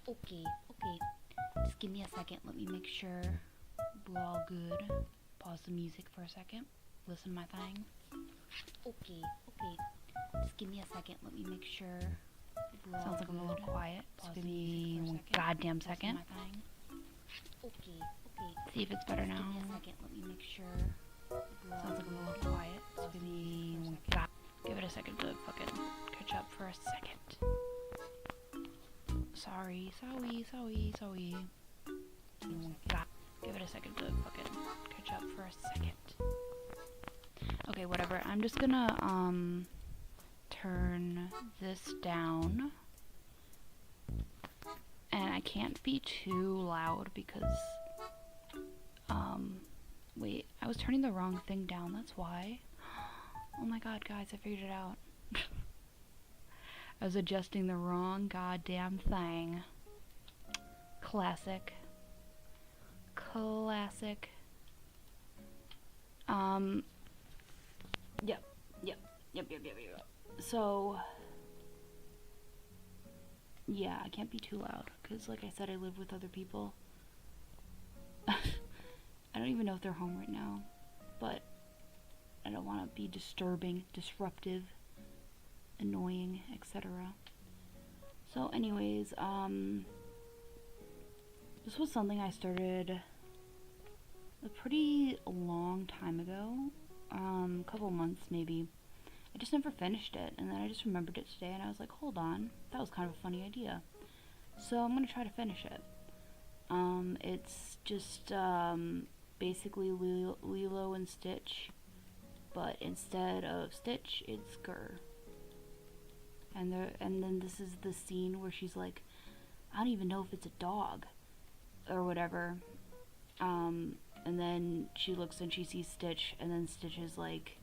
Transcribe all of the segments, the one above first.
Okay, okay. Just give me a second. Let me make sure we're all good. Pause the music for a second. Listen to my thing. Okay, okay. Just give me a second. Let me make sure we're all good. Sounds like I'm a little quiet. Just give me one goddamn second. Okay, okay. See if it's better now. Give me a second. Let me make sure. Sounds like I'm a little quiet. Just give me one god. Give it a second to fucking catch up for a second. Sorry. Give it a second to fucking catch up for a second. Okay, whatever. I'm just gonna turn this down. And I can't be too loud because wait, I was turning the wrong thing down, that's why. Oh my god, guys, I figured it out. I was adjusting the wrong goddamn thing. Classic. Yep. So, yeah, I can't be too loud, because like I said, I live with other people. I don't even know if they're home right now, but I don't want to be disturbing, disruptive, annoying, etc. So anyways, this was something I started a pretty long time ago, a couple months maybe. I just never finished it, and then I just remembered it today, and I was like, hold on, that was kind of a funny idea. So I'm gonna try to finish it. It's just basically Lilo and Stitch, but instead of Stitch, it's Gurr. And then this is the scene where she's like, I don't even know if it's a dog or whatever. And then she looks and she sees Stitch, and then Stitch is like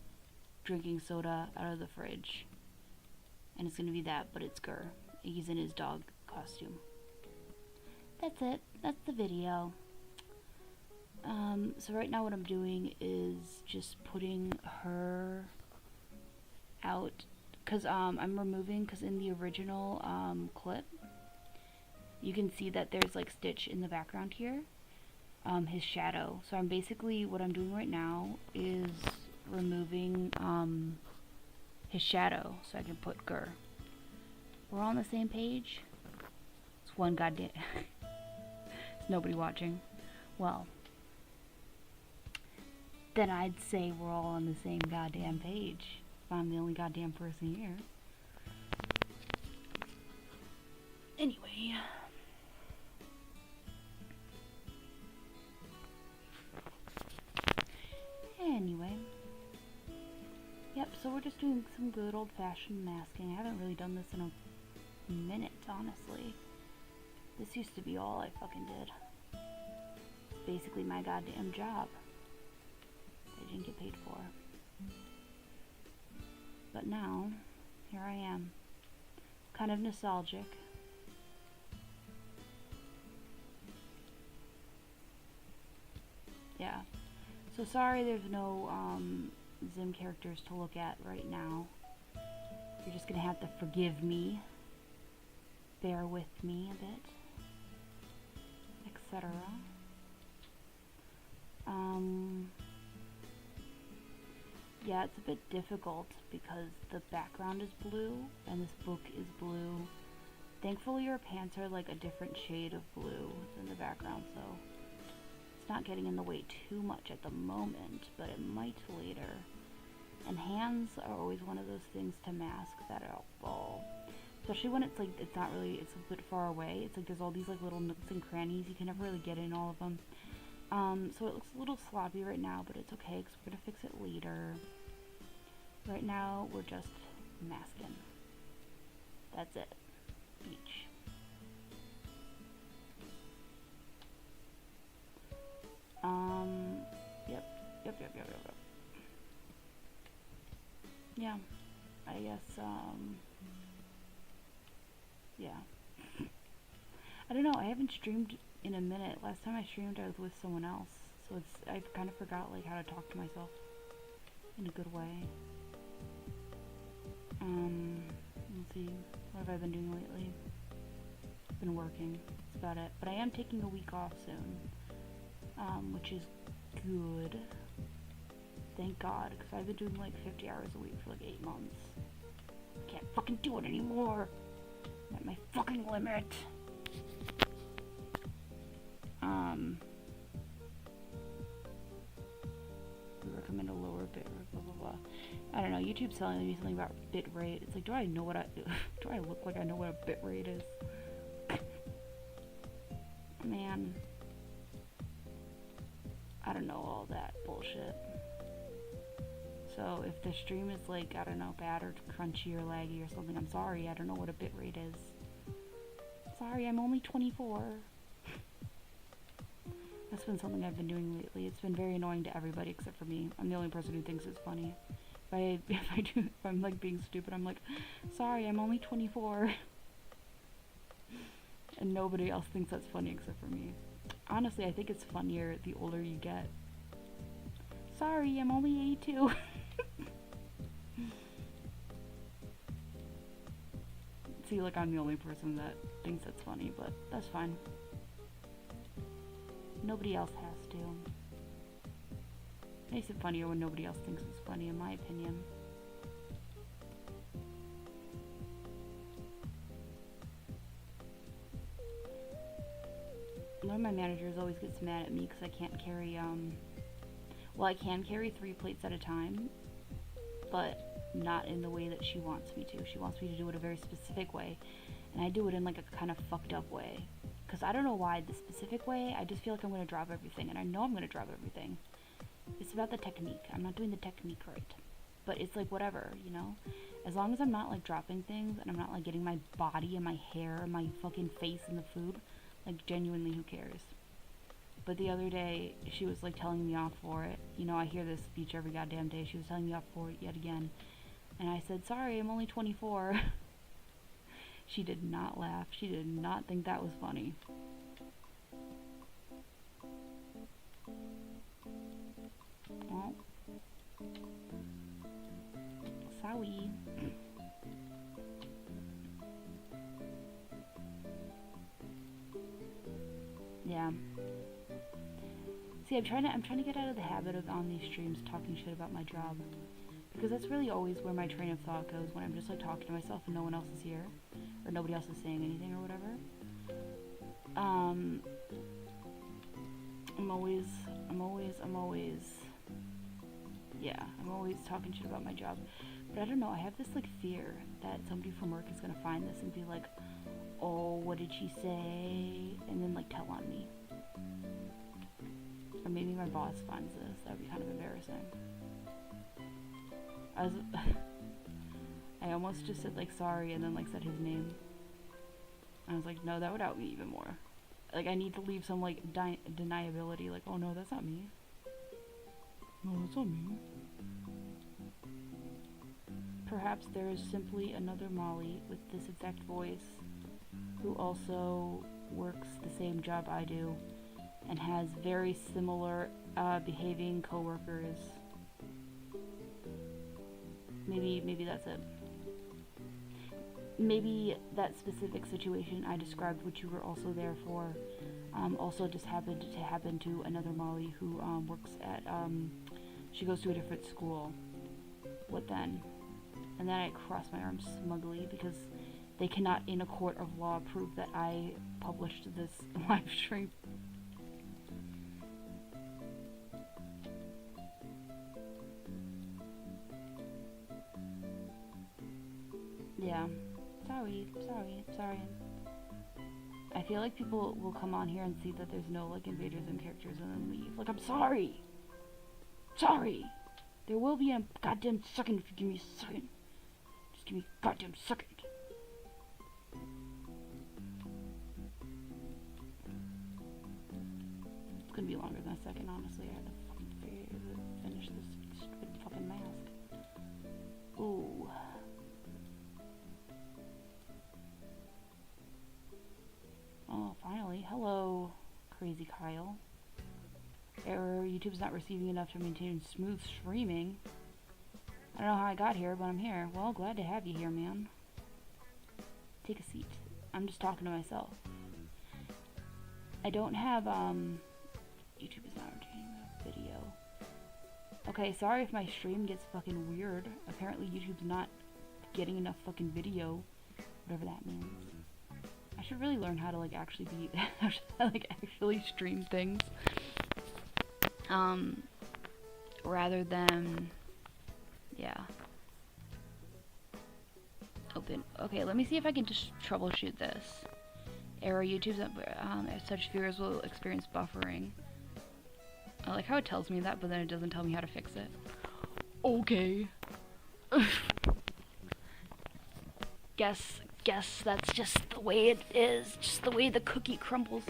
drinking soda out of the fridge. And it's gonna be that, but it's Gurr. He's in his dog costume. That's it. That's the video. So right now what I'm doing is just putting her out, because I'm removing, because in the original clip you can see that there's like Stitch in the background here, his shadow. So I'm basically, what I'm doing right now is removing his shadow so I can put Gurr. We're all on the same page? It's one goddamn it's nobody watching. Well, then I'd say we're all on the same goddamn page. If I'm the only goddamn person here. Anyway. Yep, so we're just doing some good old-fashioned masking. I haven't really done this in a minute, honestly. This used to be all I fucking did. It's basically my goddamn job. I didn't get paid for. But now, here I am. Kind of nostalgic. Yeah. So sorry there's no Zim characters to look at right now. You're just gonna have to forgive me. Bear with me a bit. Etc. Yeah, it's a bit difficult because the background is blue and this book is blue. Thankfully your pants are like a different shade of blue than the background, so it's not getting in the way too much at the moment, but it might later. And hands are always one of those things to mask that are all, especially when it's like, it's not really, it's a bit far away. It's like there's all these like little nooks and crannies, you can never really get in all of them. So it looks a little sloppy right now, but it's okay because we're gonna fix it later. Right now we're just masking. That's it. Beach. Yep. Yeah, I guess, yeah. I don't know, I haven't streamed in a minute. Last time I streamed I was with someone else, so I kind of forgot like how to talk to myself in a good way. Let's see, what have I been doing lately? been working. That's about it. But I am taking a week off soon, which is good. Thank God, because I've been doing like 50 hours a week for like 8 months. Can't fucking do it anymore. I'm at my fucking limit. We recommend a lower bit rate, blah blah blah. I don't know. YouTube's telling me something about bit rate. It's like, do I know what do I look like I know what a bit rate is? Man, I don't know all that bullshit. So if the stream is like, I don't know, bad or crunchy or laggy or something, I'm sorry. I don't know what a bit rate is. Sorry, I'm only 24. That's been something I've been doing lately. It's been very annoying to everybody except for me. I'm the only person who thinks it's funny. If I'm like being stupid, I'm like, sorry, I'm only 24. And nobody else thinks that's funny except for me. Honestly, I think it's funnier the older you get. Sorry, I'm only 82. See, like, I'm the only person that thinks that's funny, but that's fine. Nobody else has to. Makes it funnier when nobody else thinks it's funny, in my opinion. One of my managers always gets mad at me because I can't carry, well, I can carry 3 plates at a time, but not in the way that she wants me to. She wants me to do it a very specific way, and I do it in like a kind of fucked up way. Because I don't know why the specific way, I just feel like I'm going to drop everything, and I know I'm going to drop everything. It's about the technique. I'm not doing the technique right. But it's like whatever, you know? As long as I'm not like dropping things, and I'm not like getting my body and my hair and my fucking face in the food, like genuinely, who cares? But the other day, she was like telling me off for it. You know, I hear this speech every goddamn day. She was telling me off for it yet again. And I said, sorry, I'm only 24. She did not laugh. She did not think that was funny. Well, sorry. Yeah. See, I'm trying to get out of the habit of on these streams talking shit about my job. Because that's really always where my train of thought goes when I'm just like talking to myself and no one else is here. Or nobody else is saying anything or whatever. I'm always talking shit about my job. But I don't know, I have this like fear that somebody from work is gonna find this and be like, oh, what did she say? And then like tell on me. Or maybe my boss finds this. That would be kind of embarrassing. I almost just said like sorry and then like said his name. I was like, no, that would out me even more. Like I need to leave some like deniability, like, oh no, that's not me. No, that's not me. Perhaps there is simply another Molly with this exact voice who also works the same job I do and has very similar behaving coworkers. Maybe that's it. Maybe that specific situation I described, which you were also there for, also just happened to happen to another Molly who works at, she goes to a different school. What then? And then I cross my arms smugly because they cannot, in a court of law, prove that I published this live stream. Yeah. Sorry. I feel like people will come on here and see that there's no like invaders and characters and then leave. Like, I'm sorry. There will be a goddamn second if you give me a second. Just give me a goddamn second. It's gonna be longer than a second, honestly. I had to fucking finish this stupid fucking mask. Ooh. Oh, finally. Hello, Crazy Kyle. Error, YouTube's not receiving enough to maintain smooth streaming. I don't know how I got here, but I'm here. Well, glad to have you here, man. Take a seat. I'm just talking to myself. I don't have, YouTube is not entertaining the video. Okay, sorry if my stream gets fucking weird. Apparently YouTube's not getting enough fucking video. Whatever that means. I should really learn how to, like, actually be, like, actually stream things. Rather than, yeah. Open. Okay, let me see if I can just troubleshoot this. Error YouTube's as such viewers will experience buffering. I like how it tells me that, but then it doesn't tell me how to fix it. Okay. Guess that's just the way it is. Just the way the cookie crumbles.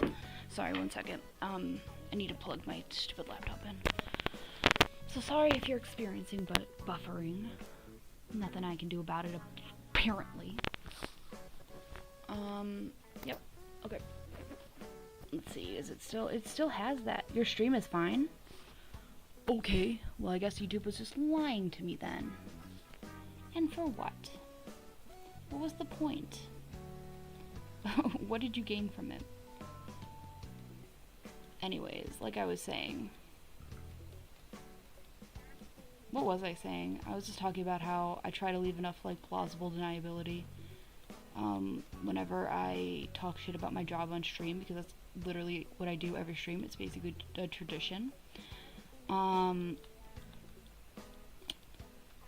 Sorry, 1 second. I need to plug my stupid laptop in. So sorry if you're experiencing buffering. Nothing I can do about it, apparently. Yep. Okay. Let's see, is it still has that. Your stream is fine? Okay. Well, I guess YouTube was just lying to me then. And for what? What was the point? What did you gain from it? Anyways, like I was saying. What was I saying? I was just talking about how I try to leave enough, like, plausible deniability whenever I talk shit about my job on stream, because that's literally what I do every stream. It's basically a tradition.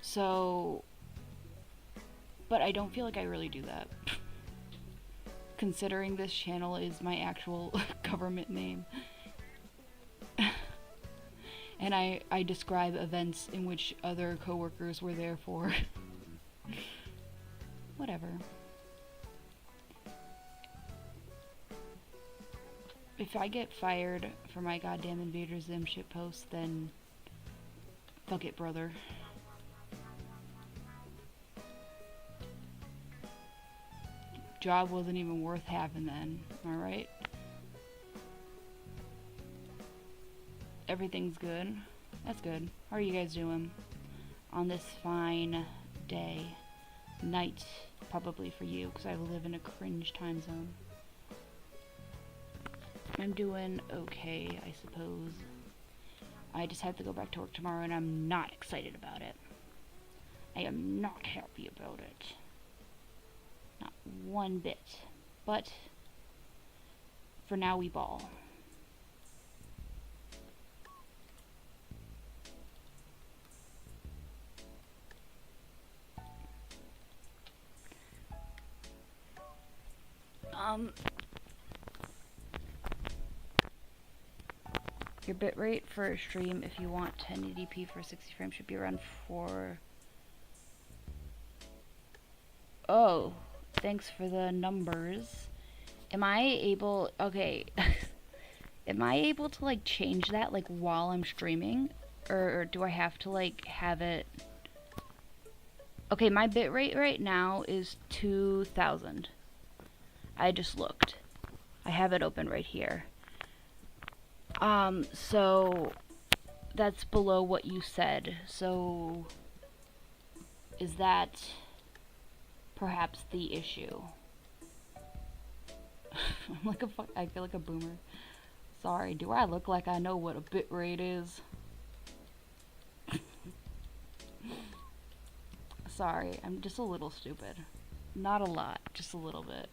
So, but I don't feel like I really do that. Considering this channel is my actual government name. And I describe events in which other coworkers were there for. Whatever. If I get fired for my goddamn Invader Zim shit post, then fuck it, brother. Job wasn't even worth having then, am I right? Everything's good. That's good. How are you guys doing on this fine day? Night, probably for you, because I live in a cringe time zone. I'm doing okay, I suppose. I just have to go back to work tomorrow, and I'm not excited about it. I am not happy about it. Not one bit. But, for now we ball. Your bitrate for a stream, if you want 1080p for 60 frames, should be around 4. Oh, thanks for the numbers. Am I able, okay, am I able to, like, change that, like, while I'm streaming? Or do I have to, like, have it? Okay, my bitrate right now is 2000. I just looked. I have it open right here. So that's below what you said. So is that perhaps the issue? I'm like I feel like a boomer. Sorry, do I look like I know what a bitrate is? Sorry, I'm just a little stupid. Not a lot, just a little bit.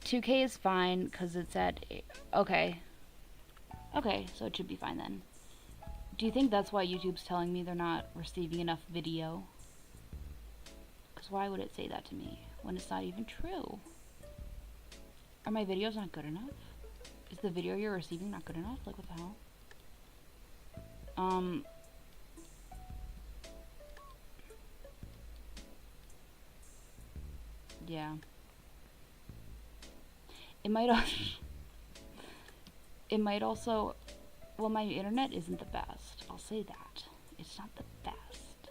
2K is fine because it's at 8. Okay. Okay, so it should be fine then. Do you think that's why YouTube's telling me they're not receiving enough video? Because why would it say that to me when it's not even true? Are my videos not good enough? Is the video you're receiving not good enough? Like, what the hell? Yeah. It might also, well, my internet isn't the best. I'll say that. It's not the best.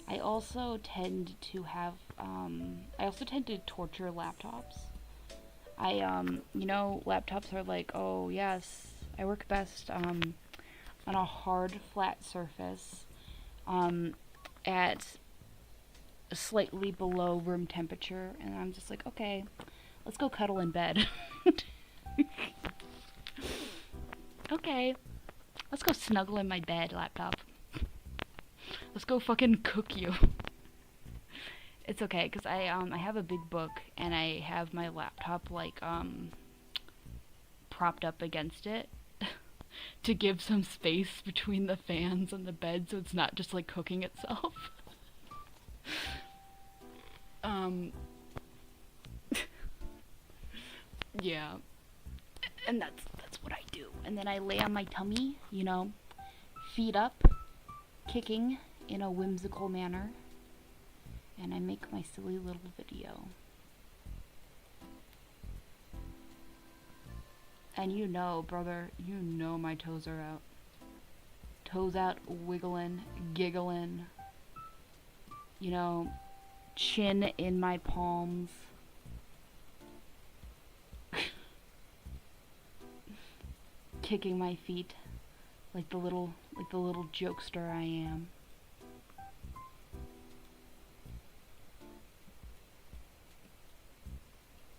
I also tend to have, I also tend to torture laptops. You know, laptops are like, oh, yes, I work best, on a hard, flat surface, at slightly below room temperature, and I'm just like, okay, let's go cuddle in bed. Okay, let's go snuggle in my bed, laptop. Let's go fucking cook you. It's okay, because I have a big book, and I have my laptop, like, propped up against it to give some space between the fans and the bed so it's not just, like, cooking itself. Yeah. And that's what I do. And then I lay on my tummy, you know, feet up, kicking in a whimsical manner. And I make my silly little video. And you know, brother, you know my toes are out. Toes out, wiggling, giggling. You know, chin in my palms. Kicking my feet like the little jokester I am.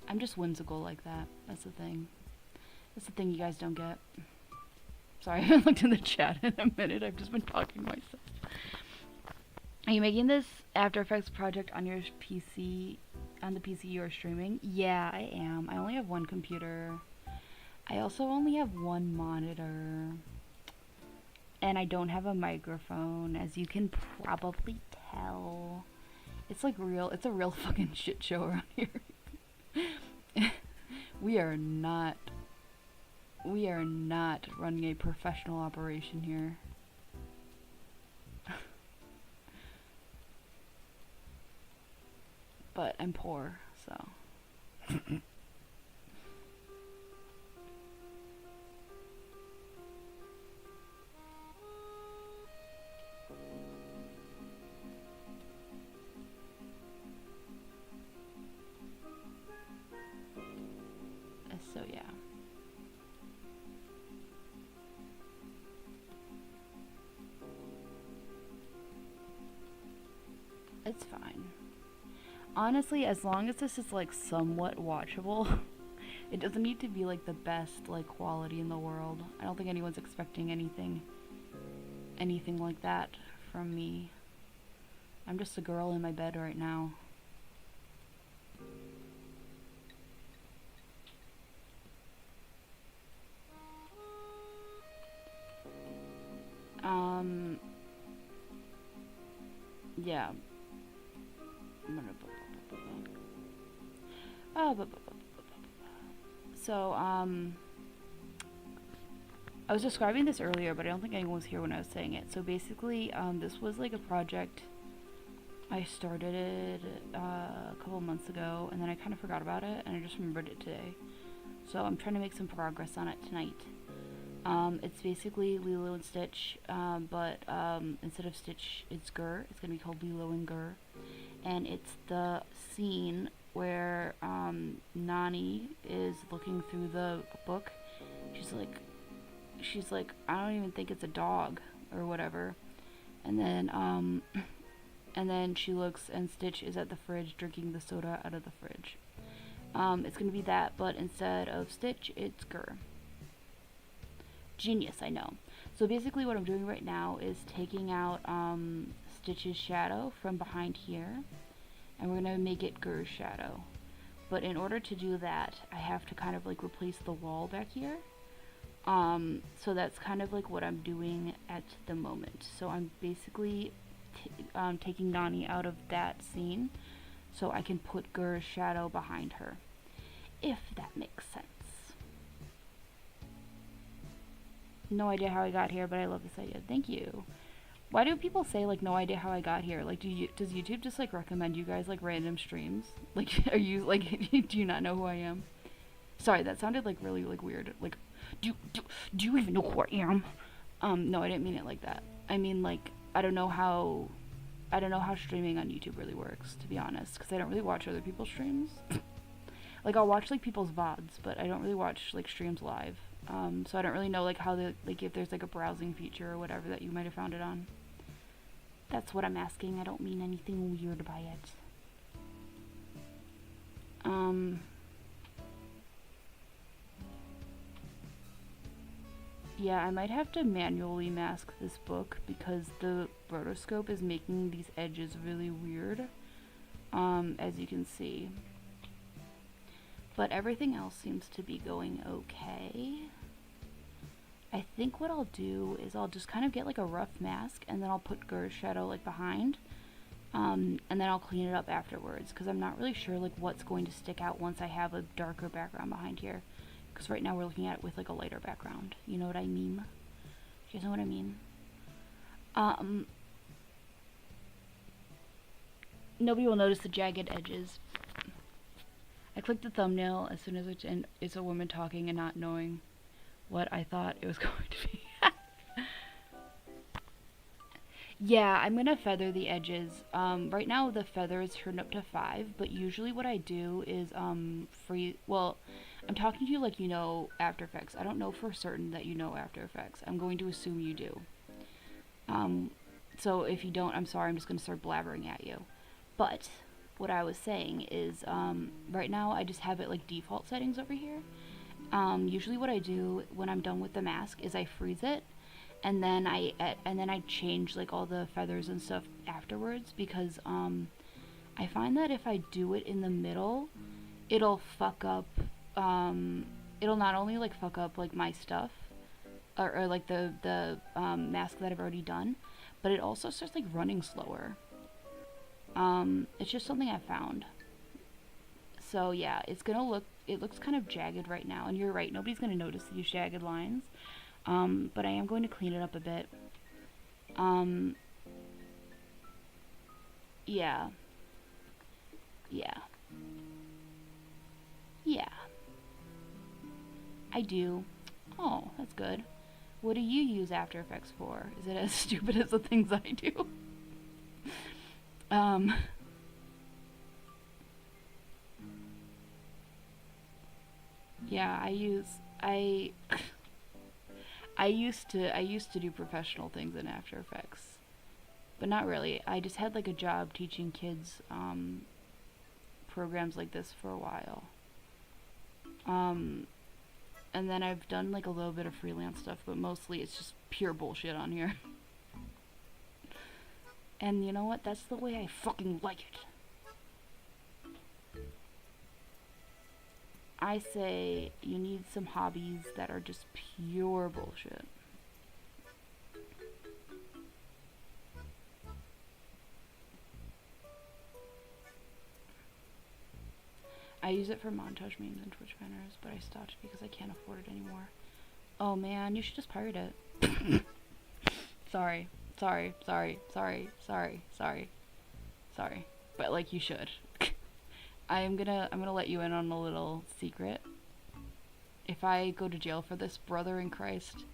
I'm just whimsical like that. That's the thing. That's the thing you guys don't get. Sorry, I haven't looked in the chat in a minute. I've just been talking to myself. Are you making this After Effects project on your PC, on the PC you are streaming? Yeah, I am. I only have one computer. I also only have one monitor. And I don't have a microphone, as you can probably tell. It's like it's a real fucking shit show around here. We are not running a professional operation here. But I'm poor, so. So yeah. It's fine. Honestly, as long as this is like somewhat watchable, it doesn't need to be like the best like quality in the world. I don't think anyone's expecting anything like that from me. I'm just a girl in my bed right now. Yeah. So, I was describing this earlier, but I don't think anyone was here when I was saying it. So basically, this was like a project I started it a couple months ago, and then I kind of forgot about it, and I just remembered it today. So I'm trying to make some progress on it tonight. It's basically Lilo and Stitch, but instead of Stitch, it's Gur. It's gonna be called Lilo and Gur, and it's the scene where Nani is looking through the book. She's like, I don't even think it's a dog or whatever, and then she looks, and Stitch is at the fridge drinking the soda out of the fridge. It's gonna be that, but instead of Stitch, it's Gur. Genius, I know. So basically what I'm doing right now is taking out Stitch's shadow from behind here, and we're gonna make it Gur's shadow. But in order to do that, I have to kind of like replace the wall back here. So that's kind of like what I'm doing at the moment. So I'm basically taking Nani out of that scene so I can put Gur's shadow behind her, if that makes sense. No idea how I got here, but I love this idea. Thank you. Why do people say like no idea how I got here? Like, does YouTube just like recommend you guys like random streams? Like, are you like do you not know who I am? Sorry, that sounded like really like weird. Like, do you even know who I am? No, I didn't mean it like that. I mean like I don't know how streaming on YouTube really works, to be honest, because I don't really watch other people's streams. Like I'll watch like people's VODs, but I don't really watch like streams live. So I don't really know like how if there's like a browsing feature or whatever that you might have found it on. That's what I'm asking. I don't mean anything weird by it. Yeah, I might have to manually mask this book because the rotoscope is making these edges really weird, as you can see. But everything else seems to be going okay. I think what I'll do is I'll just kind of get like a rough mask, and then I'll put Ger's shadow like behind, and then I'll clean it up afterwards, because I'm not really sure like what's going to stick out once I have a darker background behind here. Because right now we're looking at it with like a lighter background. You know what I mean? You guys know what I mean? Nobody will notice the jagged edges. I clicked the thumbnail as soon as it's a woman talking and not knowing what I thought it was going to be. Yeah, I'm gonna feather the edges. Right now the feather is turned up to 5, but usually what I do is well, I'm talking to you like you know After Effects. I don't know for certain that you know After Effects. I'm going to assume you do. So if you don't, I'm sorry, I'm just gonna start blabbering at you. But what I was saying is, right now I just have it like default settings over here. Usually what I do when I'm done with the mask is I freeze it, and then I change like all the feathers and stuff afterwards, because I find that if I do it in the middle, it'll fuck up, it'll not only like fuck up like my stuff, or like the mask that I've already done, but it also starts like running slower. It's just something I found. So yeah, it looks kind of jagged right now, and you're right, nobody's gonna notice these jagged lines. But I am going to clean it up a bit. Yeah. Yeah. Yeah. I do. Oh, that's good. What do you use After Effects for? Is it as stupid as the things I do? Yeah, I used to do professional things in After Effects, but not really. I just had like a job teaching kids programs like this for a while. And then I've done like a little bit of freelance stuff, but mostly it's just pure bullshit on here. And you know what? That's the way I fucking like it. I say you need some hobbies that are just pure bullshit. I use it for montage memes and Twitch banners, but I stopped because I can't afford it anymore. Oh man, you should just pirate it. Sorry. But like, you should. I'm gonna let you in on a little secret. If I go to jail for this, brother in Christ,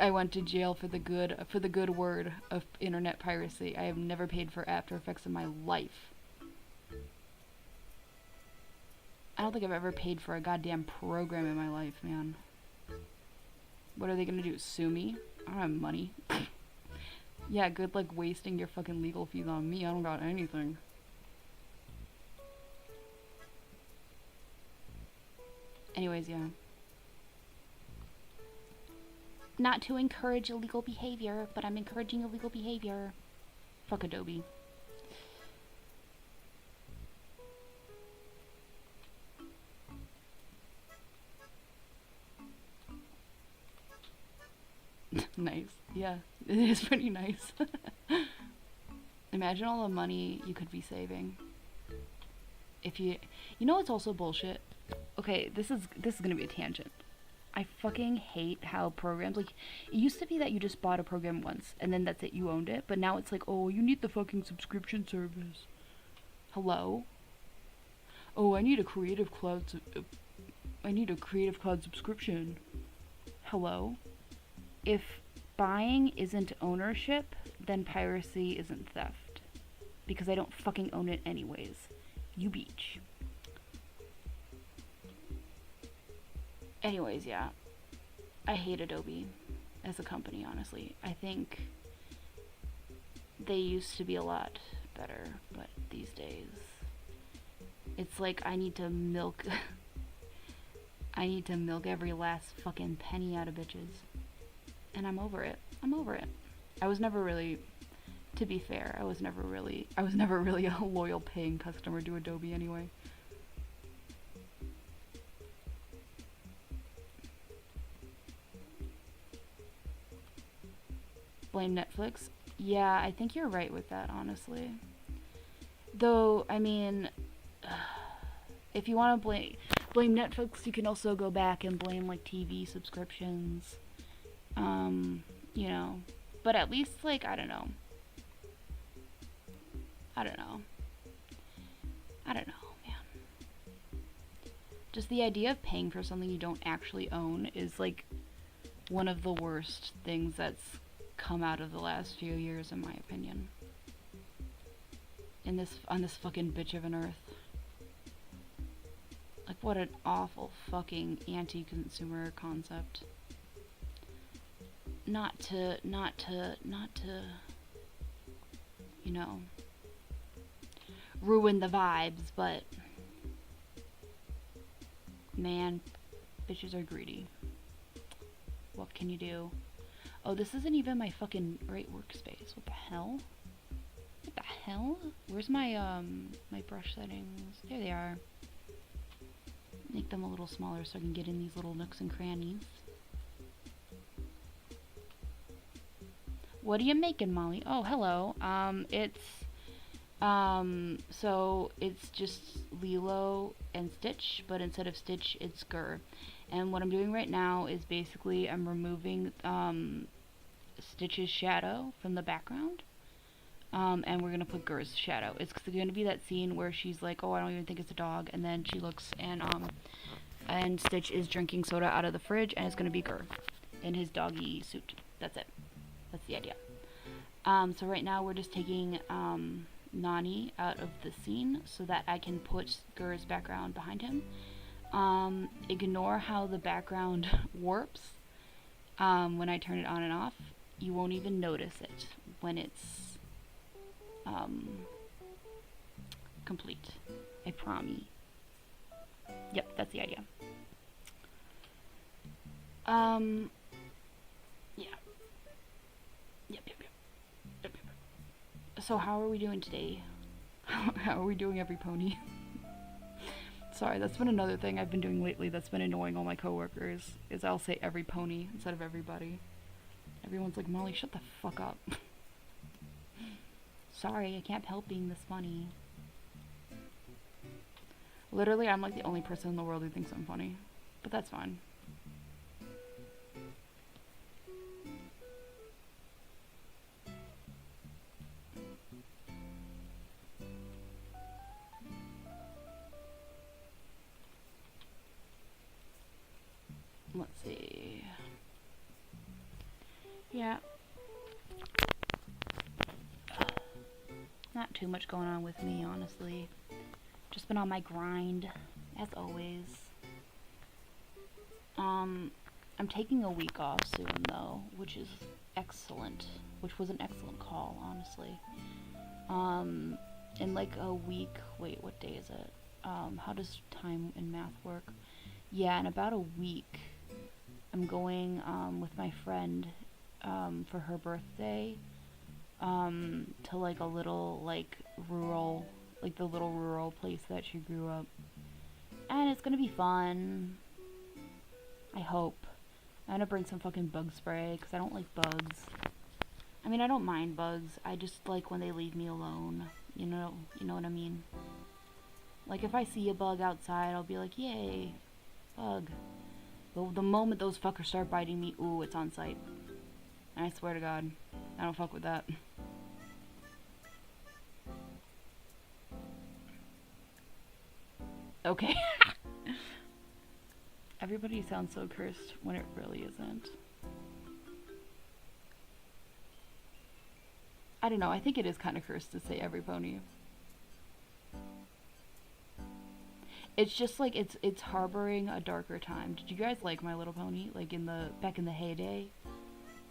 I went to jail for the good word of internet piracy. I have never paid for After Effects in my life. I don't think I've ever paid for a goddamn program in my life, man. What are they gonna do? Sue me? I don't have money. Yeah, good luck wasting your fucking legal fees on me. I don't got anything. Anyways, yeah. Not to encourage illegal behavior, but I'm encouraging illegal behavior. Fuck Adobe. Nice. Yeah, it is pretty nice. Imagine all the money you could be saving. If you know what's also bullshit? Okay, this is gonna be a tangent. I fucking hate how programs, like, it used to be that you just bought a program once and then that's it, you owned it, but now it's like, oh, you need the fucking subscription service. Hello? Oh, I need a Creative Cloud subscription. Hello? If buying isn't ownership, then piracy isn't theft. Because I don't fucking own it anyways. You beach. Anyways, yeah. I hate Adobe as a company, honestly. I think They used to be a lot better, but these days it's like I need to milk I need to milk every last fucking penny out of bitches. And I'm over it. I'm over it. I was never really, to be fair, I was never really a loyal paying customer to Adobe anyway. Blame Netflix? Yeah, I think you're right with that, honestly. Though, I mean, if you want to blame Netflix, you can also go back and blame like TV subscriptions. You know, but at least like I don't know, man. Just the idea of paying for something you don't actually own is like one of the worst things that's come out of the last few years, in my opinion. On this fucking bitch of an earth. Like, what an awful fucking anti-consumer concept. Not to, you know, ruin the vibes, but man, bitches are greedy. What can you do? Oh, this isn't even my fucking right workspace. What the hell? What the hell? Where's my, my brush settings? There they are. Make them a little smaller so I can get in these little nooks and crannies. What are you making, Molly? Oh, hello. So it's just Lilo and Stitch, but instead of Stitch, it's Gur. And what I'm doing right now is basically I'm removing Stitch's shadow from the background. And we're gonna put Gur's shadow. It's gonna be that scene where she's like, "Oh, I don't even think it's a dog," and then she looks and Stitch is drinking soda out of the fridge, and it's gonna be Gur in his doggy suit. That's it. That's the idea. So right now we're just taking Nani out of the scene so that I can put Gur's background behind him. Ignore how the background warps when I turn it on and off. You won't even notice it when it's complete. I promise. Yep, that's the idea. Yeah. Yep. So how are we doing today? How are we doing, every pony? Sorry, that's been another thing I've been doing lately that's been annoying all my coworkers, is I'll say every pony instead of everybody. Everyone's like, Molly, shut the fuck up. Sorry, I can't help being this funny. Literally, I'm like the only person in the world who thinks I'm funny. But that's fine. Let's see. Yeah. Not too much going on with me, honestly. Just been on my grind, as always. I'm taking a week off soon, though, which is excellent. Which was an excellent call, honestly. In like a week, wait, what day is it? How does time in math work? Yeah, in about a week, I'm going, with my friend, for her birthday, to like a little, like, rural, like the little rural place that she grew up. And it's gonna be fun. I hope. I'm gonna bring some fucking bug spray, because I don't like bugs. I mean, I don't mind bugs. I just like when they leave me alone. You know what I mean? Like, if I see a bug outside, I'll be like, yay, bug. But the moment those fuckers start biting me, ooh, it's on sight. And I swear to God, I don't fuck with that. Okay. Everybody sounds so cursed when it really isn't. I don't know, I think it is kind of cursed to say every pony. It's just like it's harboring a darker time. Did you guys like My Little Pony, like back in the heyday?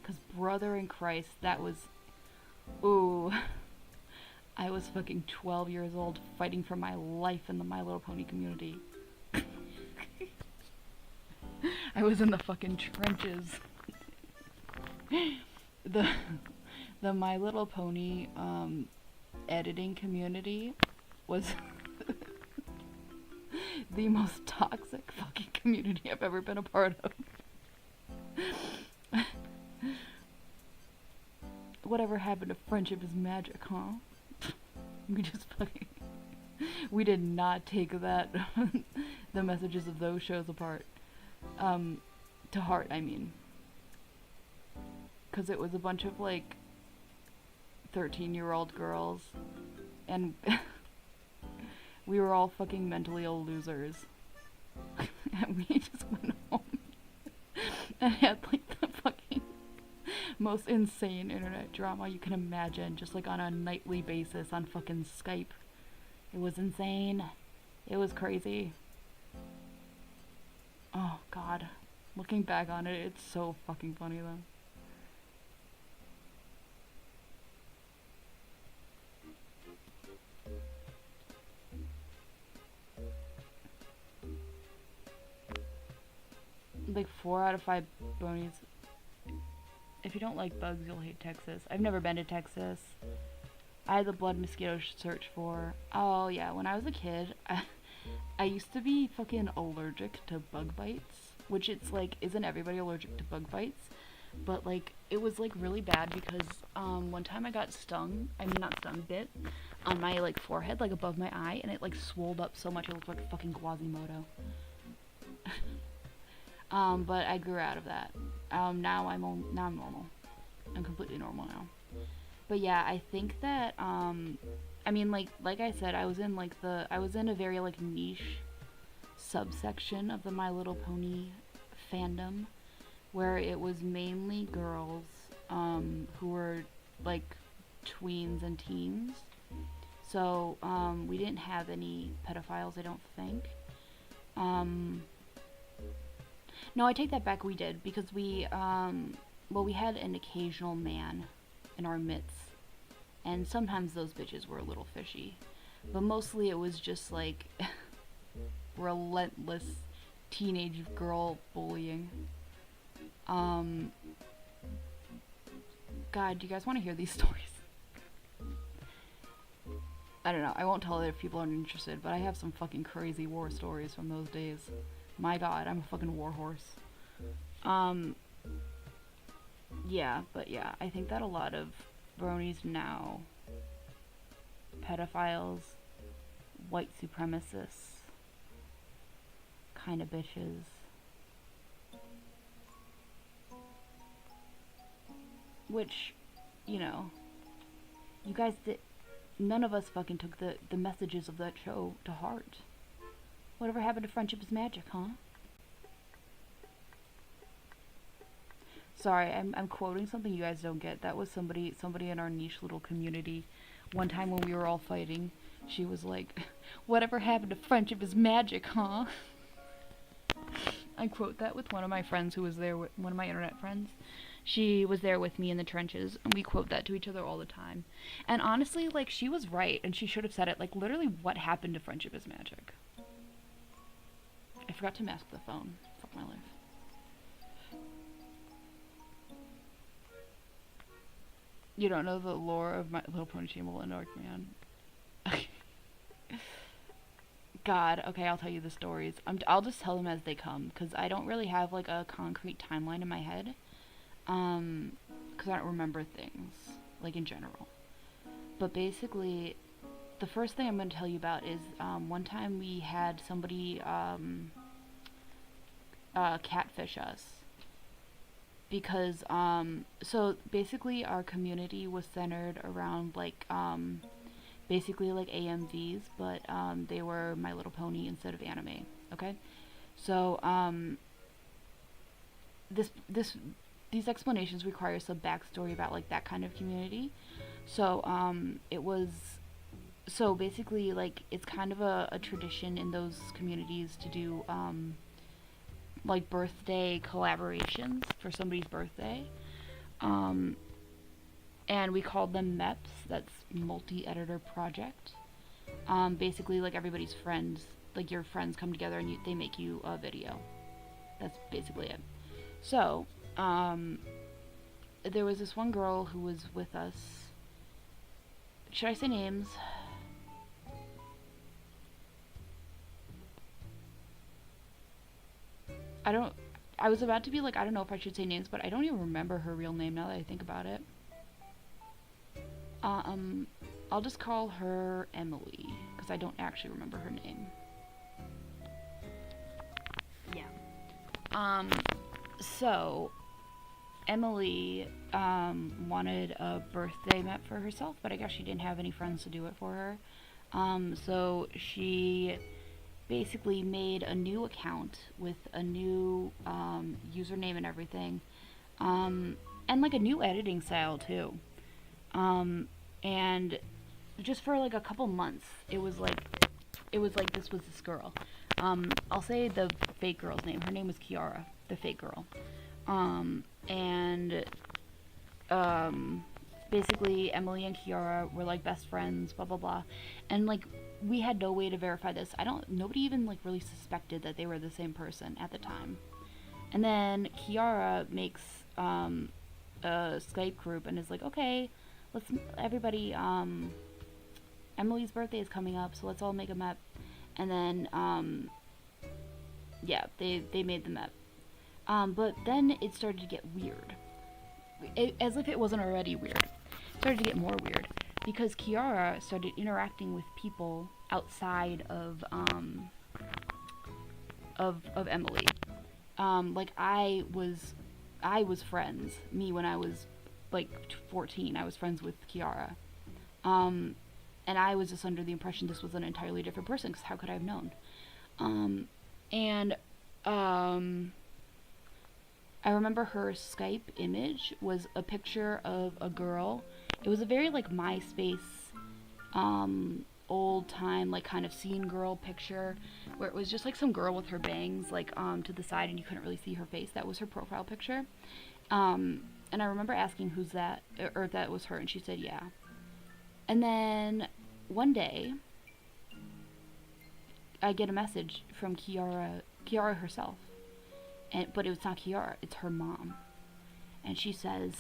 Cause brother in Christ, that was Ooh. I was fucking 12 years old fighting for my life in the My Little Pony community. I was in the fucking trenches. the the My Little Pony editing community was the most toxic fucking community I've ever been a part of. Whatever happened to friendship is magic, huh? We just fucking... We did not take that, the messages of those shows apart. To heart, I mean. Because it was a bunch of, like, 13-year-old girls. And we were all fucking mentally ill losers. And we just went home and had, like, the fucking most insane internet drama you can imagine, just like on a nightly basis on fucking Skype. It was insane. It was crazy. Oh god. Looking back on it, it's so fucking funny though. Like 4 out of 5 bonies. If you don't like bugs, you'll hate Texas. I've never been to Texas. I had the blood mosquito search for... Oh, yeah, when I was a kid, I used to be fucking allergic to bug bites. Which it's like, isn't everybody allergic to bug bites? But, like, it was, like, really bad because, one time I got stung. I mean, not stung, bit. On my, like, forehead, like, above my eye. And it, like, swolled up so much it looked like fucking Quasimodo. But I grew out of that. Now I'm normal. I'm completely normal now. But yeah, I think that, I mean, like I said, I was in a very, like, niche subsection of the My Little Pony fandom, where it was mainly girls, who were, like, tweens and teens. So, we didn't have any pedophiles, I don't think. No, I take that back, we did, because we had an occasional man in our midst, and sometimes those bitches were a little fishy, but mostly it was just, like, relentless teenage girl bullying. God, do you guys want to hear these stories? I don't know, I won't tell it if people aren't interested, but I have some fucking crazy war stories from those days. My god, I'm a fucking warhorse. Yeah, but yeah, I think that a lot of bronies now, pedophiles, white supremacists, kind of bitches, which, you know, you guys did, none of us fucking took the messages of that show to heart. Whatever happened to friendship is magic, huh? Sorry, I'm quoting something you guys don't get. That was somebody in our niche little community. One time when we were all fighting, she was like, "Whatever happened to friendship is magic, huh?" I quote that with one of my friends who was there, one of my internet friends. She was there with me in the trenches, and we quote that to each other all the time. And honestly, like, she was right, and she should have said it. Like, literally, what happened to friendship is magic? I forgot to mask the phone. Fuck my life. You don't know the lore of My Little Pony Chamberlain and Dark Man. God, okay, I'll tell you the stories. I'll just tell them as they come, because I don't really have, like, a concrete timeline in my head. Because I don't remember things, like, in general. But basically, the first thing I'm going to tell you about is, one time we had somebody, catfish us. Because, so basically our community was centered around, like, basically like AMVs, but, they were My Little Pony instead of anime, okay? So, these explanations require some backstory about, like, that kind of community. So, so basically, like, it's kind of a tradition in those communities to do, like, birthday collaborations for somebody's birthday. and we called them MEPs. That's multi-editor project. Basically, like everybody's friends, like your friends come together and they make you a video. That's basically it. So, there was this one girl who was with us. Should I say names? I was about to be like, I don't know if I should say names, but I don't even remember her real name now that I think about it. I'll just call her Emily, because I don't actually remember her name. Yeah. So, Emily, wanted a birthday MEP for herself, but I guess she didn't have any friends to do it for her. So she basically made a new account with a new username and everything, and like a new editing style too. And just for like a couple months, it was like this was this girl. I'll say the fake girl's name. Her name was Kiara, the fake girl. And basically Emily and Kiara were like best friends, blah blah blah, and like we had no way to verify this. Nobody even like really suspected that they were the same person at the time. And then Kiara makes a Skype group and is like, okay, let's everybody, Emily's birthday is coming up, so let's all make a map. And then yeah, they made the map. But then it started to get weird. As if it wasn't already weird. It started to get more weird. Because Kiara started interacting with people outside of Emily. Like I was friends. Me, when I was like 14, I was friends with Kiara. And I was just under the impression this was an entirely different person, because how could I have known? I remember her Skype image was a picture of a girl. It was a very like MySpace, old time, like kind of scene girl picture, where it was just like some girl with her bangs like to the side and you couldn't really see her face. That was her profile picture. And I remember asking who's that, or if that was her, and she said yeah. And then one day, I get a message from Kiara herself. But it's not Kiara, it's her mom. And she says,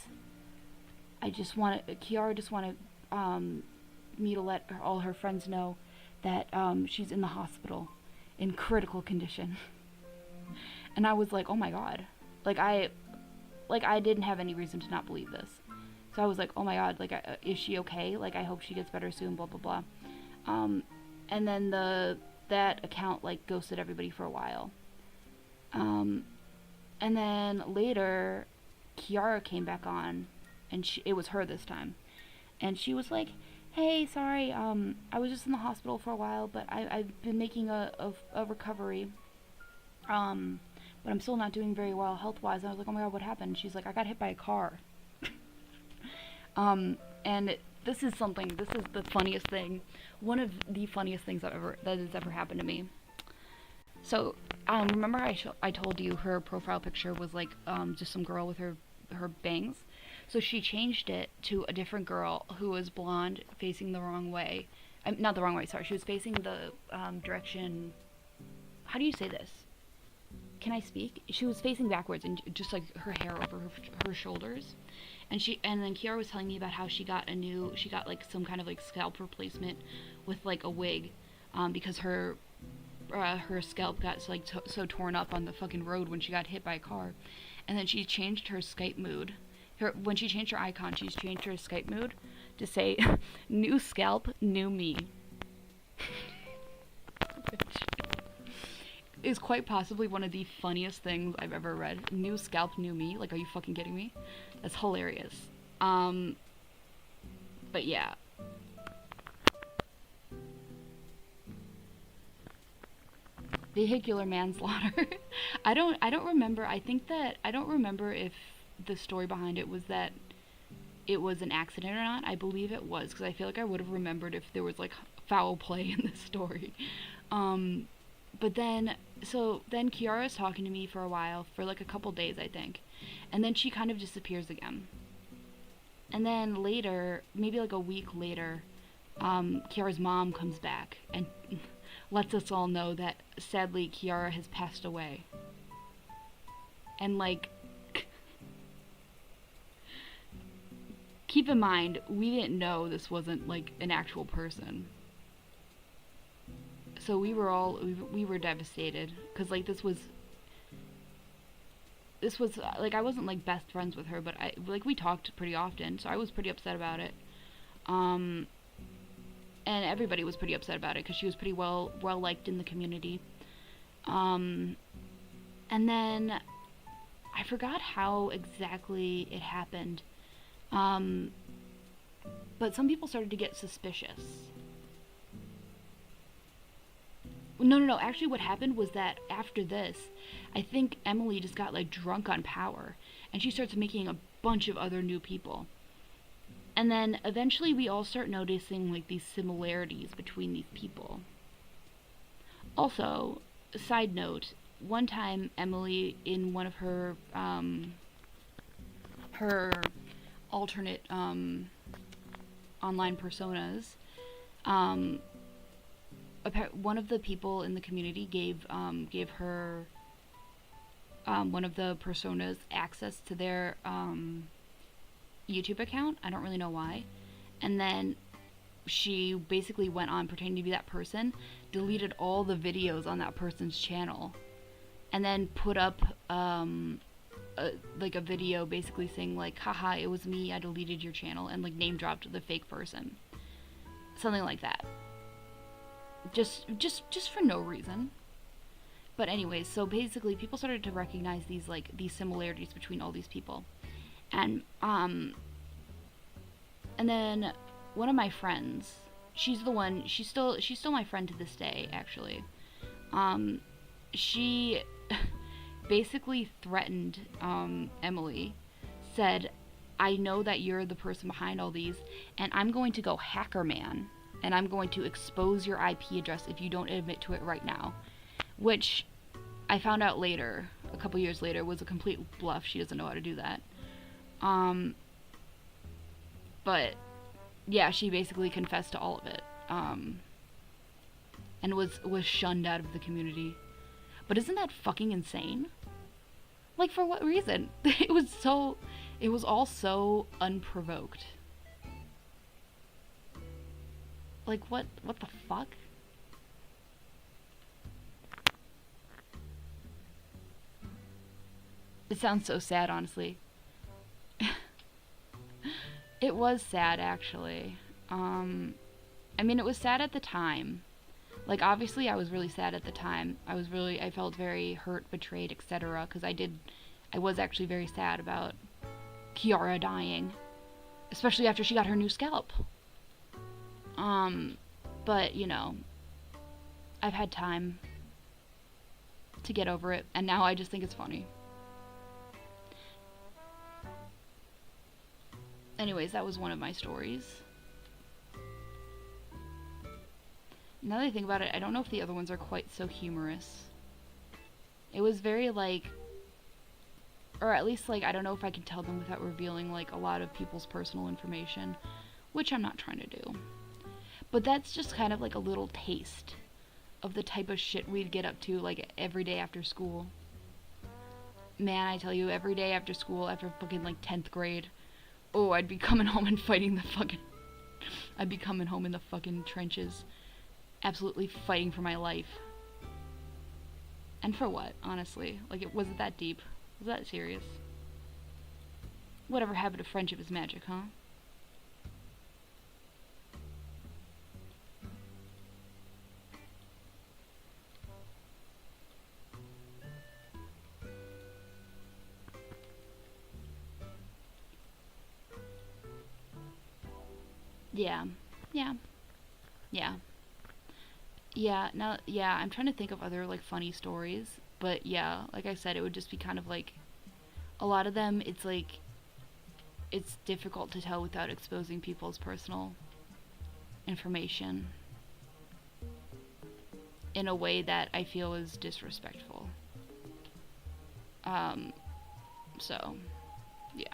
Kiara just wanted me to let all her friends know that she's in the hospital in critical condition. And I was like, oh my god. I didn't have any reason to not believe this. So I was like, oh my god, is she okay? Like, I hope she gets better soon, blah, blah, blah. And then that account, ghosted everybody for a while. And then later, Kiara came back on, and it was her this time. And she was like, hey, sorry, I was just in the hospital for a while, but I've been making a recovery. But I'm still not doing very well health-wise. And I was like, oh my god, what happened? And she's like, I got hit by a car. And this is the funniest thing. One of the funniest things that has ever happened to me. So, remember I told you her profile picture was just some girl with her bangs? So she changed it to a different girl who was blonde, facing the wrong way. Not the wrong way, sorry. She was facing the direction... How do you say this? Can I speak? She was facing backwards, and just her hair over her shoulders. And then Kiara was telling me about how she got some kind of scalp replacement with a wig, because her scalp got so torn up on the fucking road when she got hit by a car. And then she changed her Skype mood. When she changed her icon, she's changed her Skype mood to say, new scalp, new me. Is quite possibly one of the funniest things I've ever read. New scalp, new me? Are you fucking kidding me? That's hilarious. But yeah. Vehicular manslaughter. I don't remember. I don't remember if the story behind it was that it was an accident or not. I believe it was, because I feel like I would have remembered if there was foul play in this story. But then Kiara's talking to me for a while, for a couple days, I think. And then she kind of disappears again. And then later, maybe like a week later, Kiara's mom comes back and lets us all know that sadly Kiara has passed away. And like, keep in mind, we didn't know this wasn't like an actual person. So we were devastated because like this was like I wasn't like best friends with her, but we talked pretty often, so I was pretty upset about it. And everybody was pretty upset about it because she was pretty well liked in the community. And then I forgot how exactly it happened. But some people started to get suspicious. No. Actually, what happened was that after this, I think Emily just got like drunk on power, and she starts making a bunch of other new people. And then eventually we all start noticing like these similarities between these people. Also, a side note, one time Emily in one of her alternate online personas, one of the people in the community gave her one of the personas access to their YouTube account. I don't really know why. And then she basically went on pretending to be that person, deleted all the videos on that person's channel, and then put up like a video basically saying like, haha, it was me, I deleted your channel, and like name dropped the fake person. Something like that. Just for no reason. But anyways, so basically people started to recognize these similarities between all these people. And then one of my friends, she's still my friend to this day, actually. She basically threatened Emily, said, I know that you're the person behind all these, and I'm going to go hacker man, and I'm going to expose your IP address if you don't admit to it right now. Which I found out later, a couple years later, was a complete bluff. She doesn't know how to do that. But yeah, she basically confessed to all of it, and was shunned out of the community. But isn't that fucking insane? Like, for what reason? It was all so unprovoked. Like, what the fuck? It sounds so sad, honestly. It was sad, actually. I mean, it was sad at the time. Like, obviously, I was really sad at the time. I felt very hurt, betrayed, etc. Because I was actually very sad about Kiara dying. Especially after she got her new scalp. But, you know, I've had time to get over it, and now I just think it's funny. Anyways, that was one of my stories. Now that I think about it, I don't know if the other ones are quite so humorous. It was very, like, or at least, like, I don't know if I can tell them without revealing, like, a lot of people's personal information, which I'm not trying to do. But that's just kind of like a little taste of the type of shit we'd get up to, like, every day after school. Man, I tell you, every day after school, after fucking, like, 10th grade, oh, I'd be coming home and fighting I'd be coming home in the fucking trenches, absolutely fighting for my life. And for what, honestly? Like, was it that deep? Was that serious? Whatever happened to friendship is magic, huh? Yeah. I'm trying to think of other, like, funny stories, but yeah, like I said, it would just be kind of like, a lot of them, it's like, it's difficult to tell without exposing people's personal information in a way that I feel is disrespectful. So, yeah.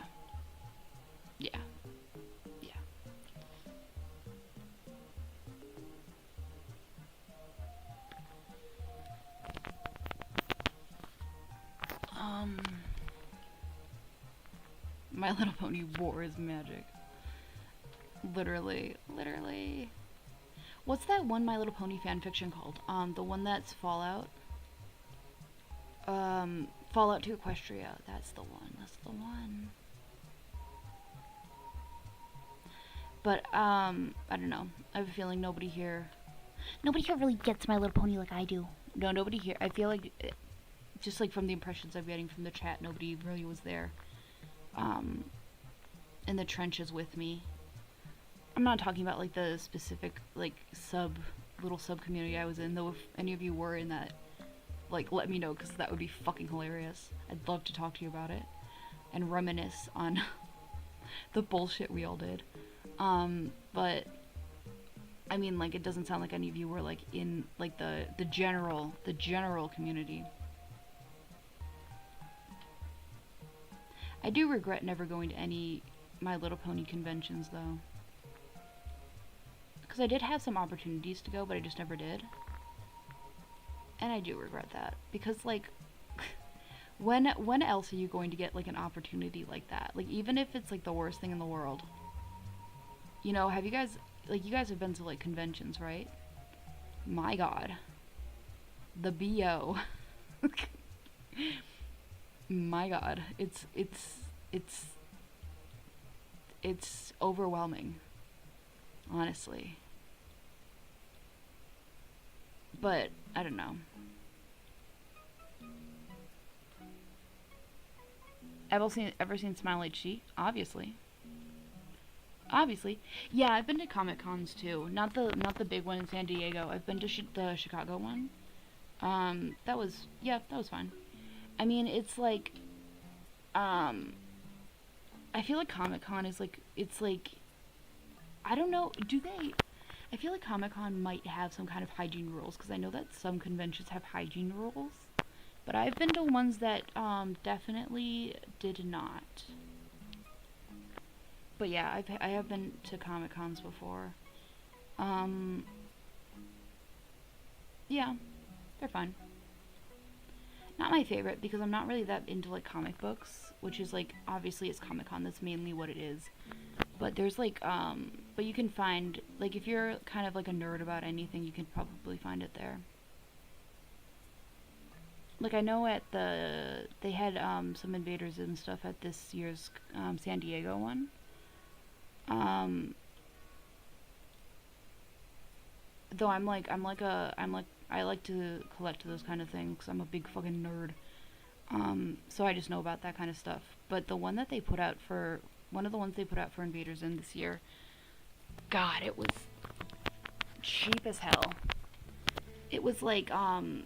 My Little Pony War is magic. Literally. Literally. What's that one My Little Pony fanfiction called? The one that's Fallout? Fallout to Equestria. That's the one. That's the one. But, I don't know. I have a feeling nobody here really gets My Little Pony like I do. No, nobody here. I feel like, just like from the impressions I'm getting from the chat, nobody really was there, in the trenches with me. I'm not talking about, like, the specific, like, little sub community I was in, though if any of you were in that, like, let me know, because that would be fucking hilarious. I'd love to talk to you about it, and reminisce on the bullshit we all did. But, I mean, like, it doesn't sound like any of you were, like, in, like, the general community. I do regret never going to any My Little Pony conventions, though. Because I did have some opportunities to go, but I just never did. And I do regret that. Because, like, when else are you going to get, like, an opportunity like that? Like, even if it's, like, the worst thing in the world. You know, have you guys, like, you guys have been to, like, conventions, right? My god. The BO. My god. It's overwhelming. Honestly. But, I don't know. Ever seen Smile HD? Obviously. Obviously. Yeah, I've been to Comic Cons too. Not the big one in San Diego. I've been to the Chicago one. That was fine. I mean, it's like, I feel like Comic Con is like, it's like, I don't know, I feel like Comic Con might have some kind of hygiene rules, because I know that some conventions have hygiene rules, but I've been to ones that, definitely did not. But yeah, I have been to Comic Cons before. Yeah, they're fun. Not my favorite, because I'm not really that into, like, comic books, which is, like, obviously it's Comic Con, that's mainly what it is. But there's, like, but you can find, like, if you're kind of, like, a nerd about anything, you can probably find it there. Like, I know they had, some invaders and stuff at this year's, San Diego one. Though I like to collect those kind of things, 'cause I'm a big fucking nerd. So I just know about that kind of stuff. But the one that they put out for, one of the ones they put out for Invaders in this year, God, it was cheap as hell. It was like, oh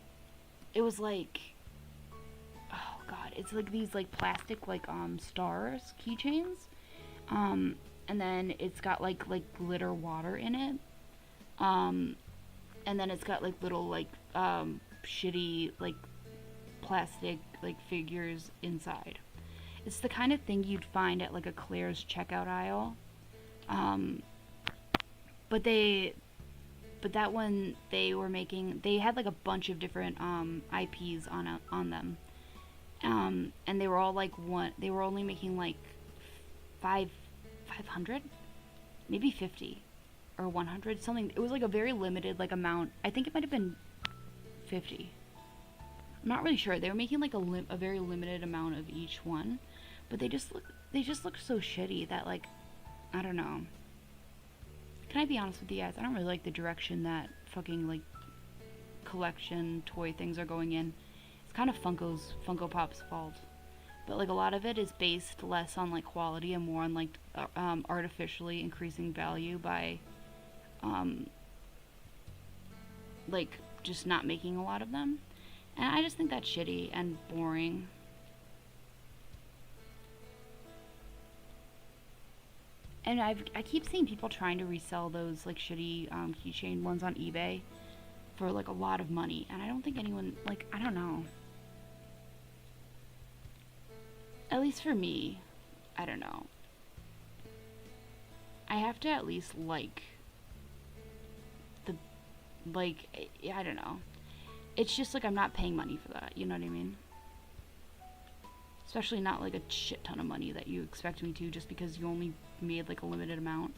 God, it's like these, like, plastic, like, stars, keychains. And then it's got, like glitter water in it. And then it's got, like, little, like, shitty, like, plastic, like, figures inside. It's the kind of thing you'd find at, like, a Claire's checkout aisle. But that one, they had, like, a bunch of different, IPs on them. And they were all, like, they were only making, like, 500? Maybe 50. Or 100, something. It was like a very limited, like, amount. I think it might have been 50. I'm not really sure. They were making, like, a very limited amount of each one, but they just look so shitty that, like, I don't know. Can I be honest with you guys? I don't really like the direction that fucking, like, collection toy things are going in. It's kind of Funko Pop's fault. But, like, a lot of it is based less on, like, quality and more on, like, artificially increasing value by, like, just not making a lot of them. And I just think that's shitty and boring. And I keep seeing people trying to resell those, like, shitty keychain ones on eBay for, like, a lot of money. And I don't think anyone, like, I don't know. At least for me, I don't know. I have to at least like I don't know. It's just like I'm not paying money for that, you know what I mean? Especially not like a shit ton of money that you expect me to just because you only made like a limited amount.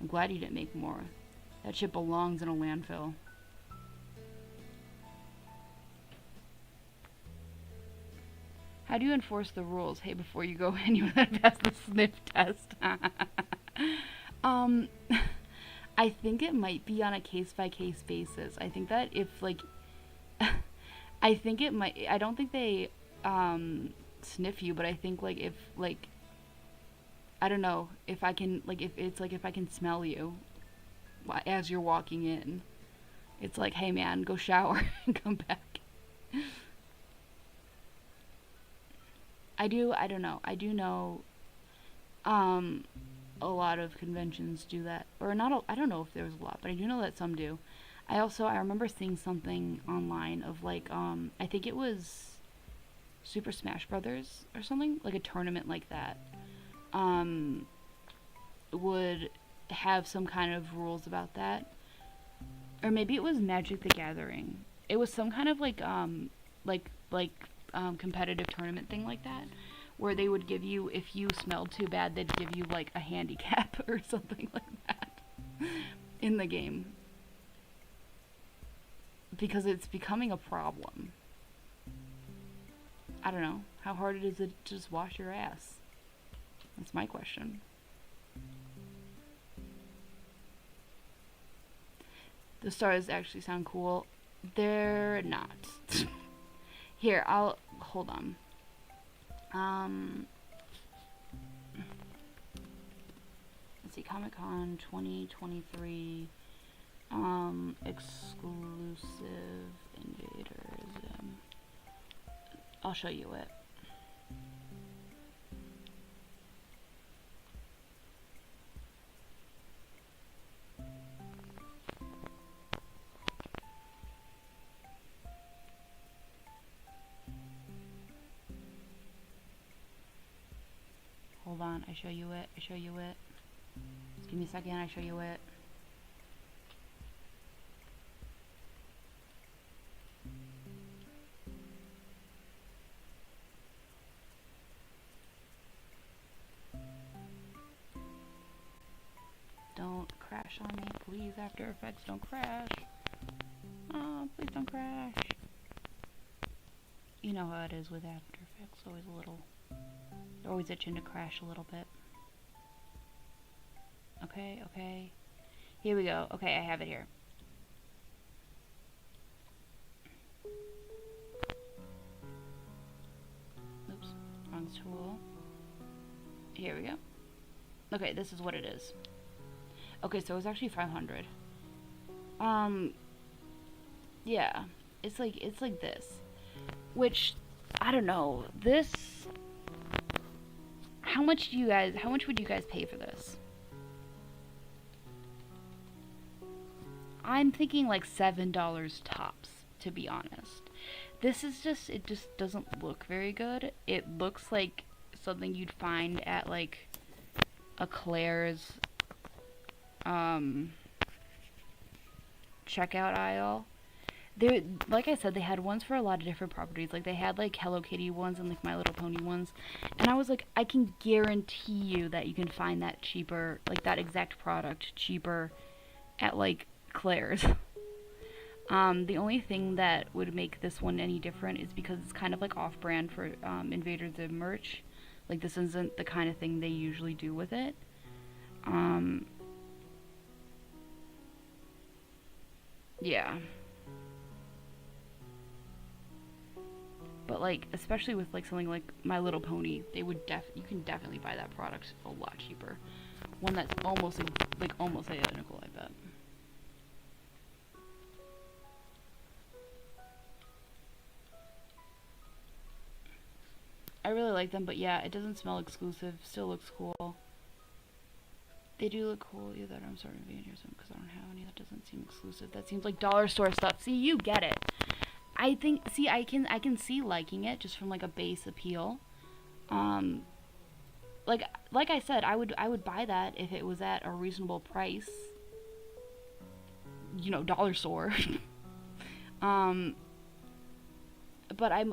I'm glad you didn't make more. That shit belongs in a landfill. How do you enforce the rules? Hey, before you go in, you gotta pass the sniff test. um, I think it might be on a case-by-case basis. I think that if, like, I think it might, I don't think they, sniff you, but I think, like, if, like, I don't know, if I can, like, if it's, like, if I can smell you as you're walking in, it's like, hey, man, go shower and come back. I don't know. I do know, a lot of conventions do that. Or not, I don't know if there's a lot, but I do know that some do. I remember seeing something online of, like, I think it was Super Smash Brothers or something, like a tournament like that, would have some kind of rules about that. Or maybe it was Magic the Gathering. It was some kind of, like, competitive tournament thing like that, where they would give you, if you smelled too bad, they'd give you like a handicap or something like that in the game, because it's becoming a problem. I don't know, how hard is it to just wash your ass? That's my question. The stars actually sound cool. They're not. Here, hold on. Let's see, Comic-Con 2023, exclusive invaders. I'll show you it. Hold on, I show you it. Just give me a second, I show you it. Don't crash on me, please. After Effects, don't crash. Oh, please don't crash. You know how it is with After Effects, always a little... They're always itching to crash a little bit. Okay. Here we go. Okay, I have it here. Oops, wrong tool. Here we go. Okay, this is what it is. Okay, so it was actually 500. Yeah. It's like this. Which, I don't know. This... How much would you guys pay for this? I'm thinking like $7 tops, to be honest. This is just, it just doesn't look very good. It looks like something you'd find at like a Claire's checkout aisle. They, like I said, they had ones for a lot of different properties. Like, they had, like, Hello Kitty ones and, like, My Little Pony ones. And I was like, I can guarantee you that you can find that cheaper, like, that exact product cheaper at, like, Claire's. The only thing that would make this one any different is because it's kind of, like, off-brand for Invader Zim merch. Like, this isn't the kind of thing they usually do with it. Yeah. But, like, especially with, like, something like My Little Pony, they would you can definitely buy that product a lot cheaper. One that's almost, like, almost identical, I bet. I really like them, but yeah, it doesn't smell exclusive. Still looks cool. They do look cool. Either that or I'm starting to be in here soon because I don't have any. That doesn't seem exclusive. That seems like dollar store stuff. See, you get it. I think, see, I can see liking it just from, like, a base appeal. Like I said, I would buy that if it was at a reasonable price. You know, dollar store. But I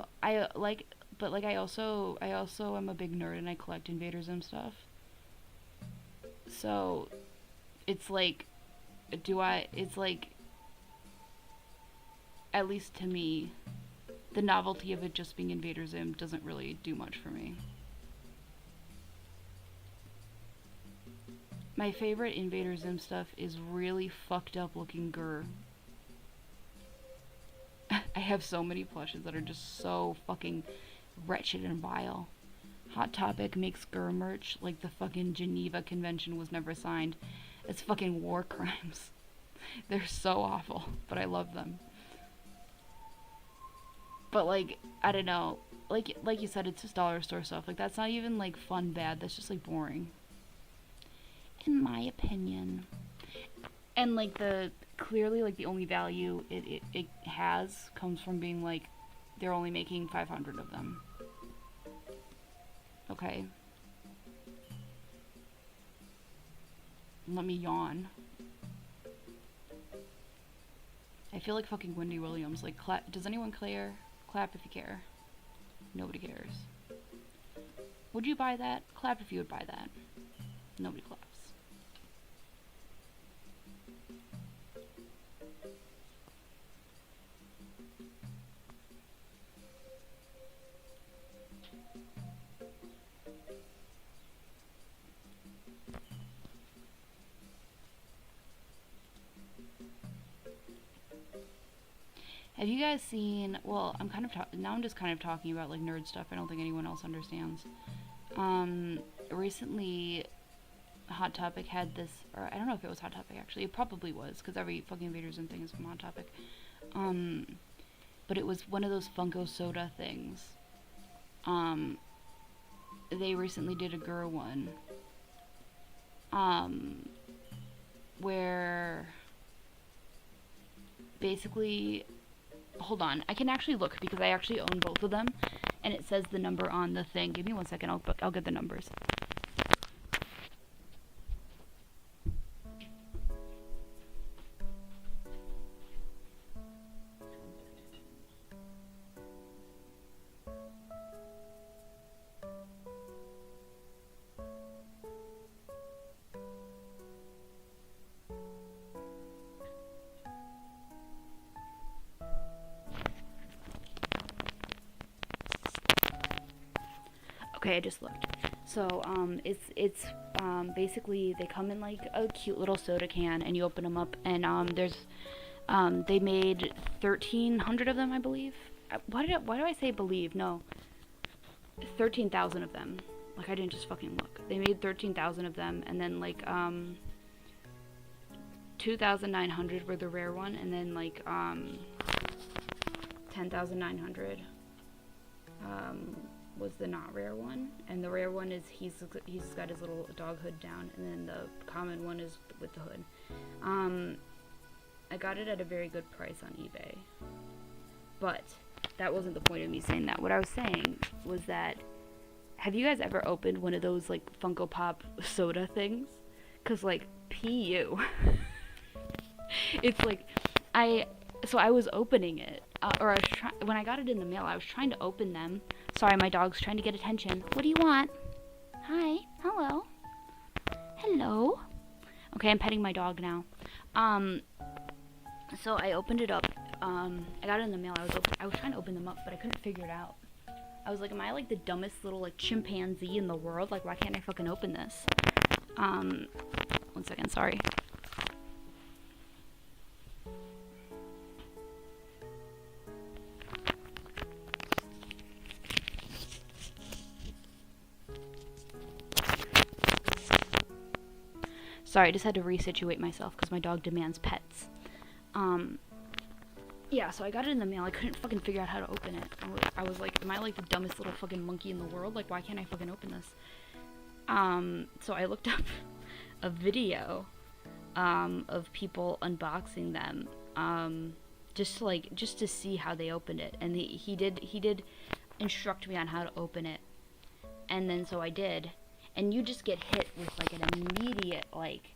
like, but like I also am a big nerd and I collect Invader Zim stuff. So it's like, it's like, at least to me, the novelty of it just being Invader Zim doesn't really do much for me. My favorite Invader Zim stuff is really fucked up looking Gur. I have so many plushes that are just so fucking wretched and vile. Hot Topic makes Gur merch like the fucking Geneva Convention was never signed. It's fucking war crimes. They're so awful, but I love them. But like, I don't know. Like you said, it's just dollar store stuff. Like, that's not even like fun bad. That's just like boring, in my opinion. And like clearly like the only value it has comes from being like they're only making 500 of them. Okay. Let me yawn. I feel like fucking Wendy Williams. Like, does anyone care? Clap if you care. Nobody cares. Would you buy that? Clap if you would buy that. Nobody claps. Have you guys seen, well, now I'm just kind of talking about like nerd stuff I don't think anyone else understands. Recently Hot Topic had this, or I don't know if it was Hot Topic actually, it probably was, because every fucking Invader Zim thing is from Hot Topic. But it was one of those Funko Soda things. They recently did a Gur one. Where basically, hold on, I can actually look because I actually own both of them, and it says the number on the thing. Give me 1 second, I'll get the numbers. Okay, I just looked. So, it's basically they come in like a cute little soda can, and you open them up, and they made 1,300 of them, I believe. Why do I say believe? No, 13,000 of them. Like, I didn't just fucking look. They made 13,000 of them, and then like 2,900 were the rare one, and then like 10,900 was the not rare one, and the rare one is he's got his little dog hood down, and then the common one is with the hood. I got it at a very good price on eBay, but that wasn't the point of me saying that. What I was saying was that, have you guys ever opened one of those like Funko Pop soda things? Cause like PU. It's like, I was opening it, or when I got it in the mail, I was trying to open them. Sorry, my dog's trying to get attention. What do you want? Hi. Hello. Hello. Okay, I'm petting my dog now. So I opened it up. I got it in the mail. I was trying to open them up, but I couldn't figure it out. I was like, am I like the dumbest little like chimpanzee in the world? Like, why can't I fucking open this? 1 second, sorry. Sorry, I just had to resituate myself because my dog demands pets. Yeah, so I got it in the mail. I couldn't fucking figure out how to open it. I was like, am I like the dumbest little fucking monkey in the world? Like, why can't I fucking open this? So I looked up a video, of people unboxing them, just to see how they opened it. And he did instruct me on how to open it. And then so I did. And you just get hit with like an immediate, like,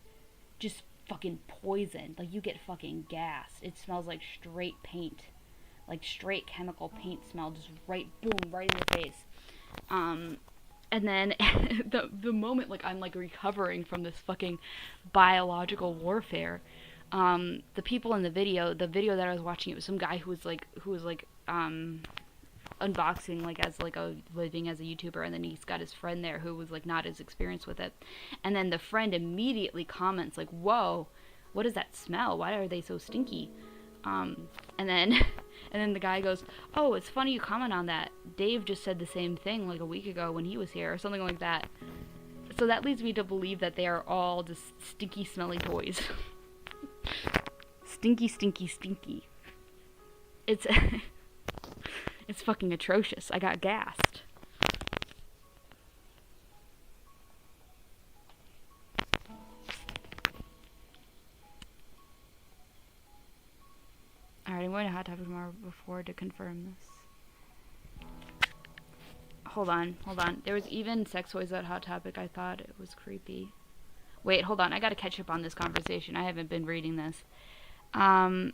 just fucking poison. Like, you get fucking gassed. It smells like straight paint. like straight chemical paint smell, just right, boom, right in the face. And then the moment like I'm like recovering from this fucking biological warfare, the people in the video that I was watching, it was some guy who was like unboxing like as like a living as a YouTuber, and then he's got his friend there who was like not as experienced with it, and then the friend immediately comments like, "Whoa, what is that smell? Why are they so stinky?" And then and then the guy goes, "Oh, it's funny you comment on that. Dave just said the same thing like a week ago when he was here," or something like that. So that leads me to believe that they are all just stinky, smelly toys. Stinky, stinky, stinky. It's it's fucking atrocious. I got gassed. Alright, I'm going to Hot Topic tomorrow before to confirm this. Hold on. There was even sex toys at Hot Topic. I thought it was creepy. Wait, hold on. I gotta catch up on this conversation. I haven't been reading this. I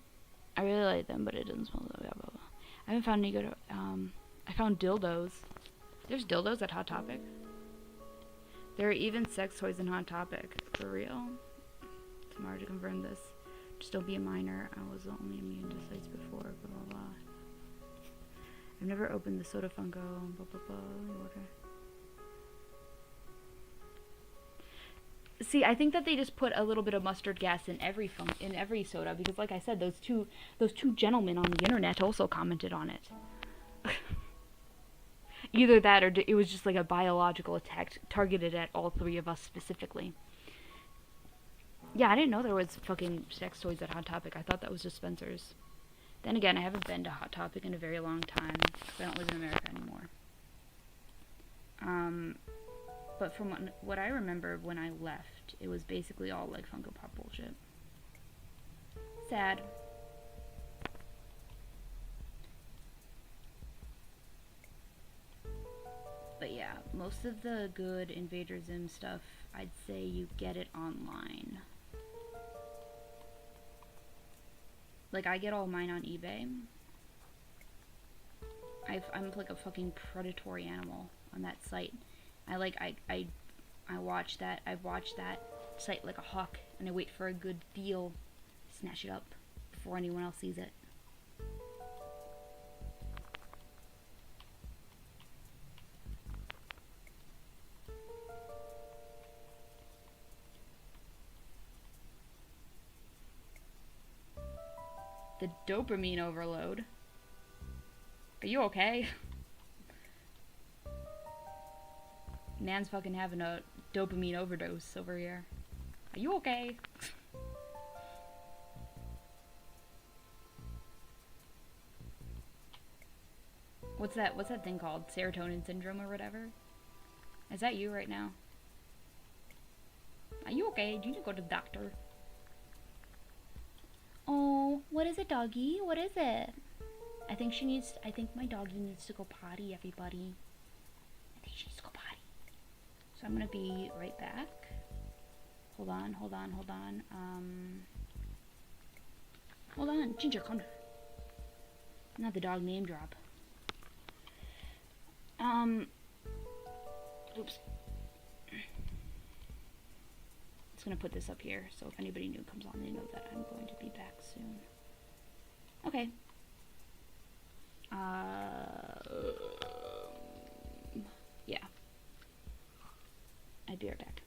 really like them, but it doesn't smell so blah, blah, blah. I haven't found any good, I found dildos. There's dildos at Hot Topic. There are even sex toys in Hot Topic. For real? Tomorrow to confirm this. Just don't be a minor. I was only immune to sites before, blah, blah, blah. I've never opened the Soda Funko, blah, blah, blah. Order. See, I think that they just put a little bit of mustard gas in every soda, because like I said, those two gentlemen on the internet also commented on it. Either that or it was just like a biological attack targeted at all three of us specifically. Yeah, I didn't know there was fucking sex toys at Hot Topic. I thought that was just Spencer's. Then again, I haven't been to Hot Topic in a very long time, because I don't live in America anymore. But from what I remember when I left, it was basically all like Funko Pop bullshit. Sad. But yeah, most of the good Invader Zim stuff, I'd say you get it online. Like, I get all mine on eBay. I'm like a fucking predatory animal on that site. I watch that. I've watched that site like a hawk, and I wait for a good deal, snatch it up before anyone else sees it. The dopamine overload. Are you okay? Man's fucking having a dopamine overdose over here. Are you okay? What's that thing called? Serotonin syndrome or whatever? Is that you right now? Are you okay? Do you need to go to the doctor? Oh, what is it, doggy? What is it? I think my doggy needs to go potty, everybody. I think she needs to go potty. So I'm gonna be right back. Hold on. Hold on, Ginger, come here. Not the dog name drop. Oops. Just gonna put this up here, so if anybody new comes on, they know that I'm going to be back soon. Okay. Yeah. I'll be right back.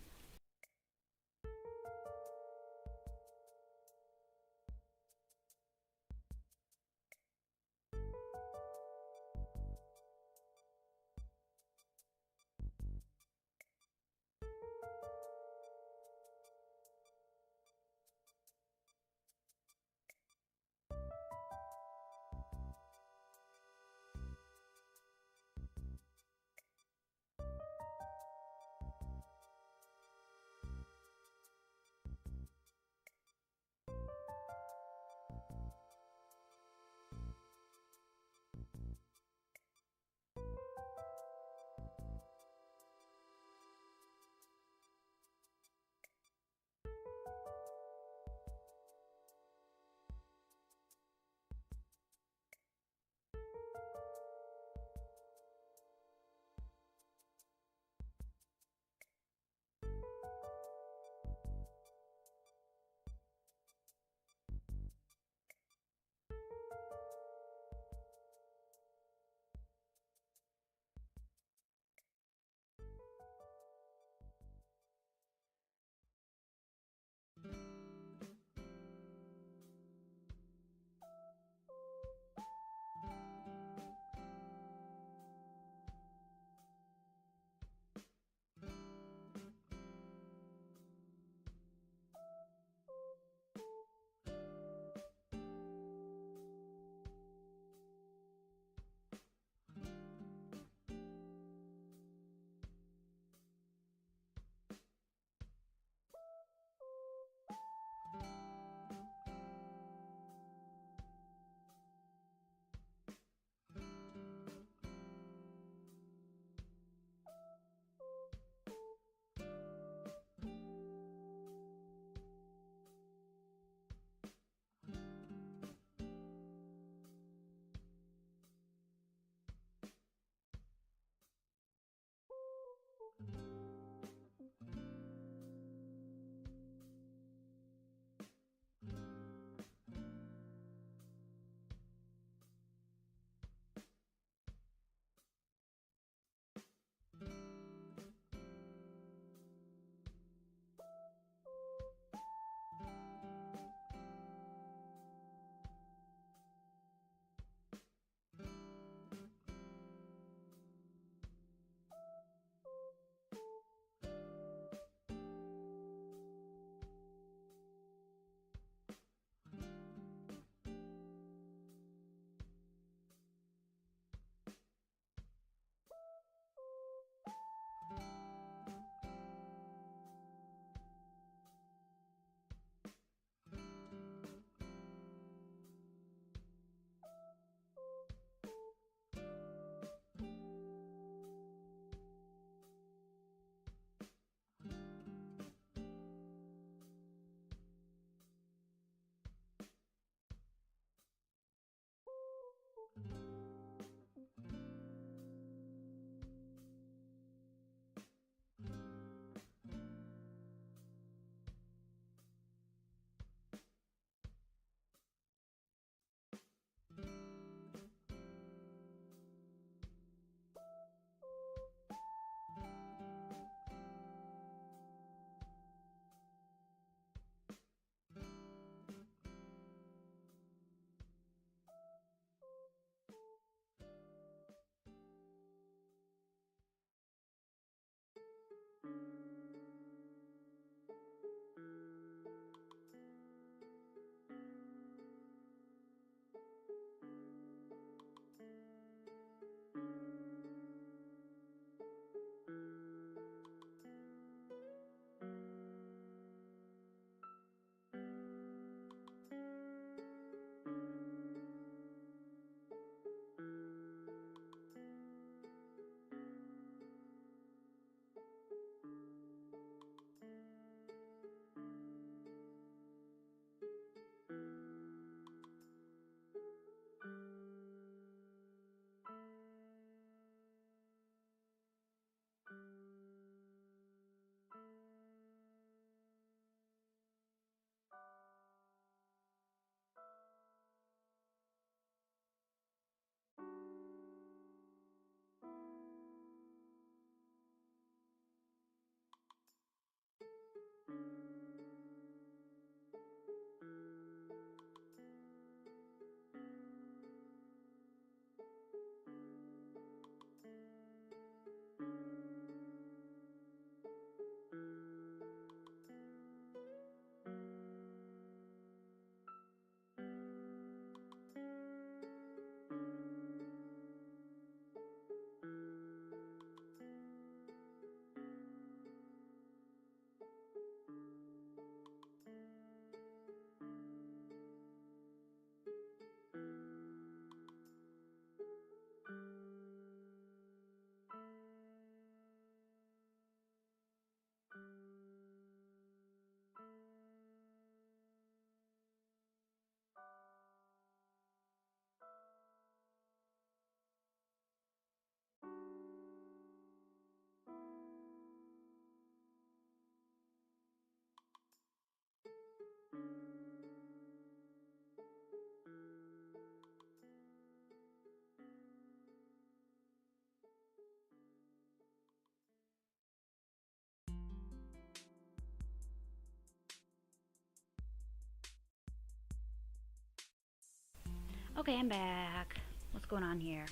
Okay, I'm back. What's going on here?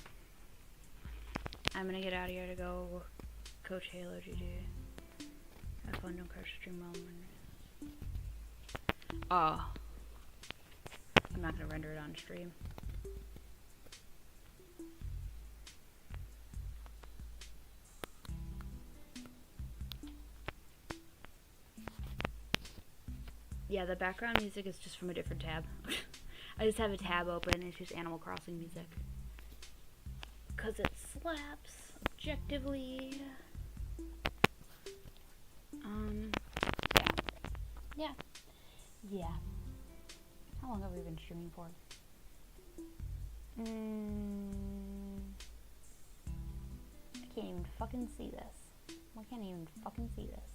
I'm gonna get out of here to go coach Halo GG. Have fun, don't crash stream while I'm I'm not gonna render it on stream. Yeah, the background music is just from a different tab. I just have a tab open, it's just Animal Crossing music. Cause it slaps, objectively. Yeah. How long have we been streaming for? I can't even fucking see this. I can't even fucking see this.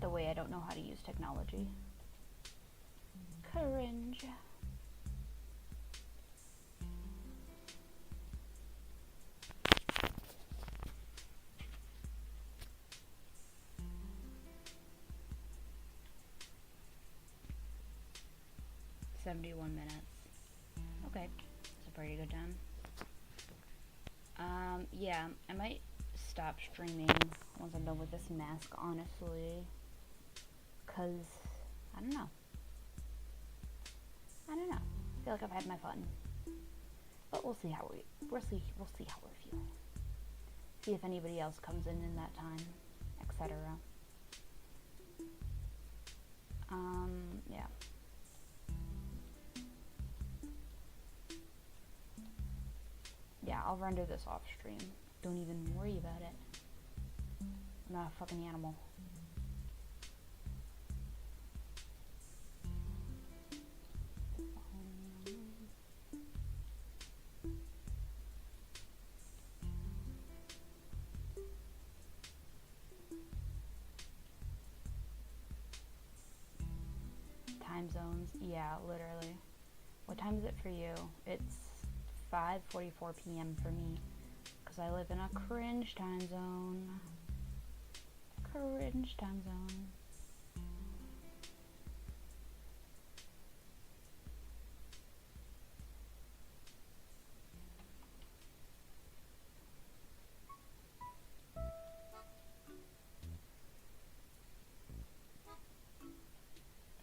The way I don't know how to use technology. Cringe. $71 minutes. Okay, that's a pretty good time. Yeah, I might stop streaming once I'm done with this mask, honestly. Cause I don't know. I feel like I've had my fun. But we'll see how we'll see how we're feeling. See if anybody else comes in that time, etc. Yeah. Yeah, I'll render this off stream. Don't even worry about it. I'm not a fucking animal. Time zones, yeah, literally. What time is it for you? It's 5:44 p.m. for me, because I live in a cringe time zone. Cringe time zone.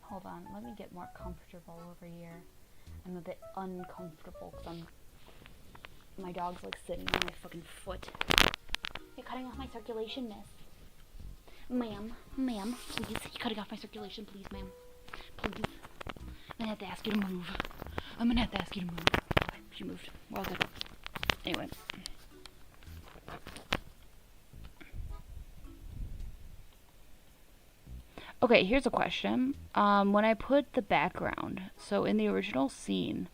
Hold on, let me get more comfortable over here. I'm a bit uncomfortable because my dog's like sitting on my fucking foot. You're cutting off my circulation, miss. Ma'am, please. You're cutting off my circulation, please, ma'am. Please. I'm gonna have to ask you to move. Okay, she moved. We're all good. Anyway. Okay, here's a question. When I put the background, so in the original scene,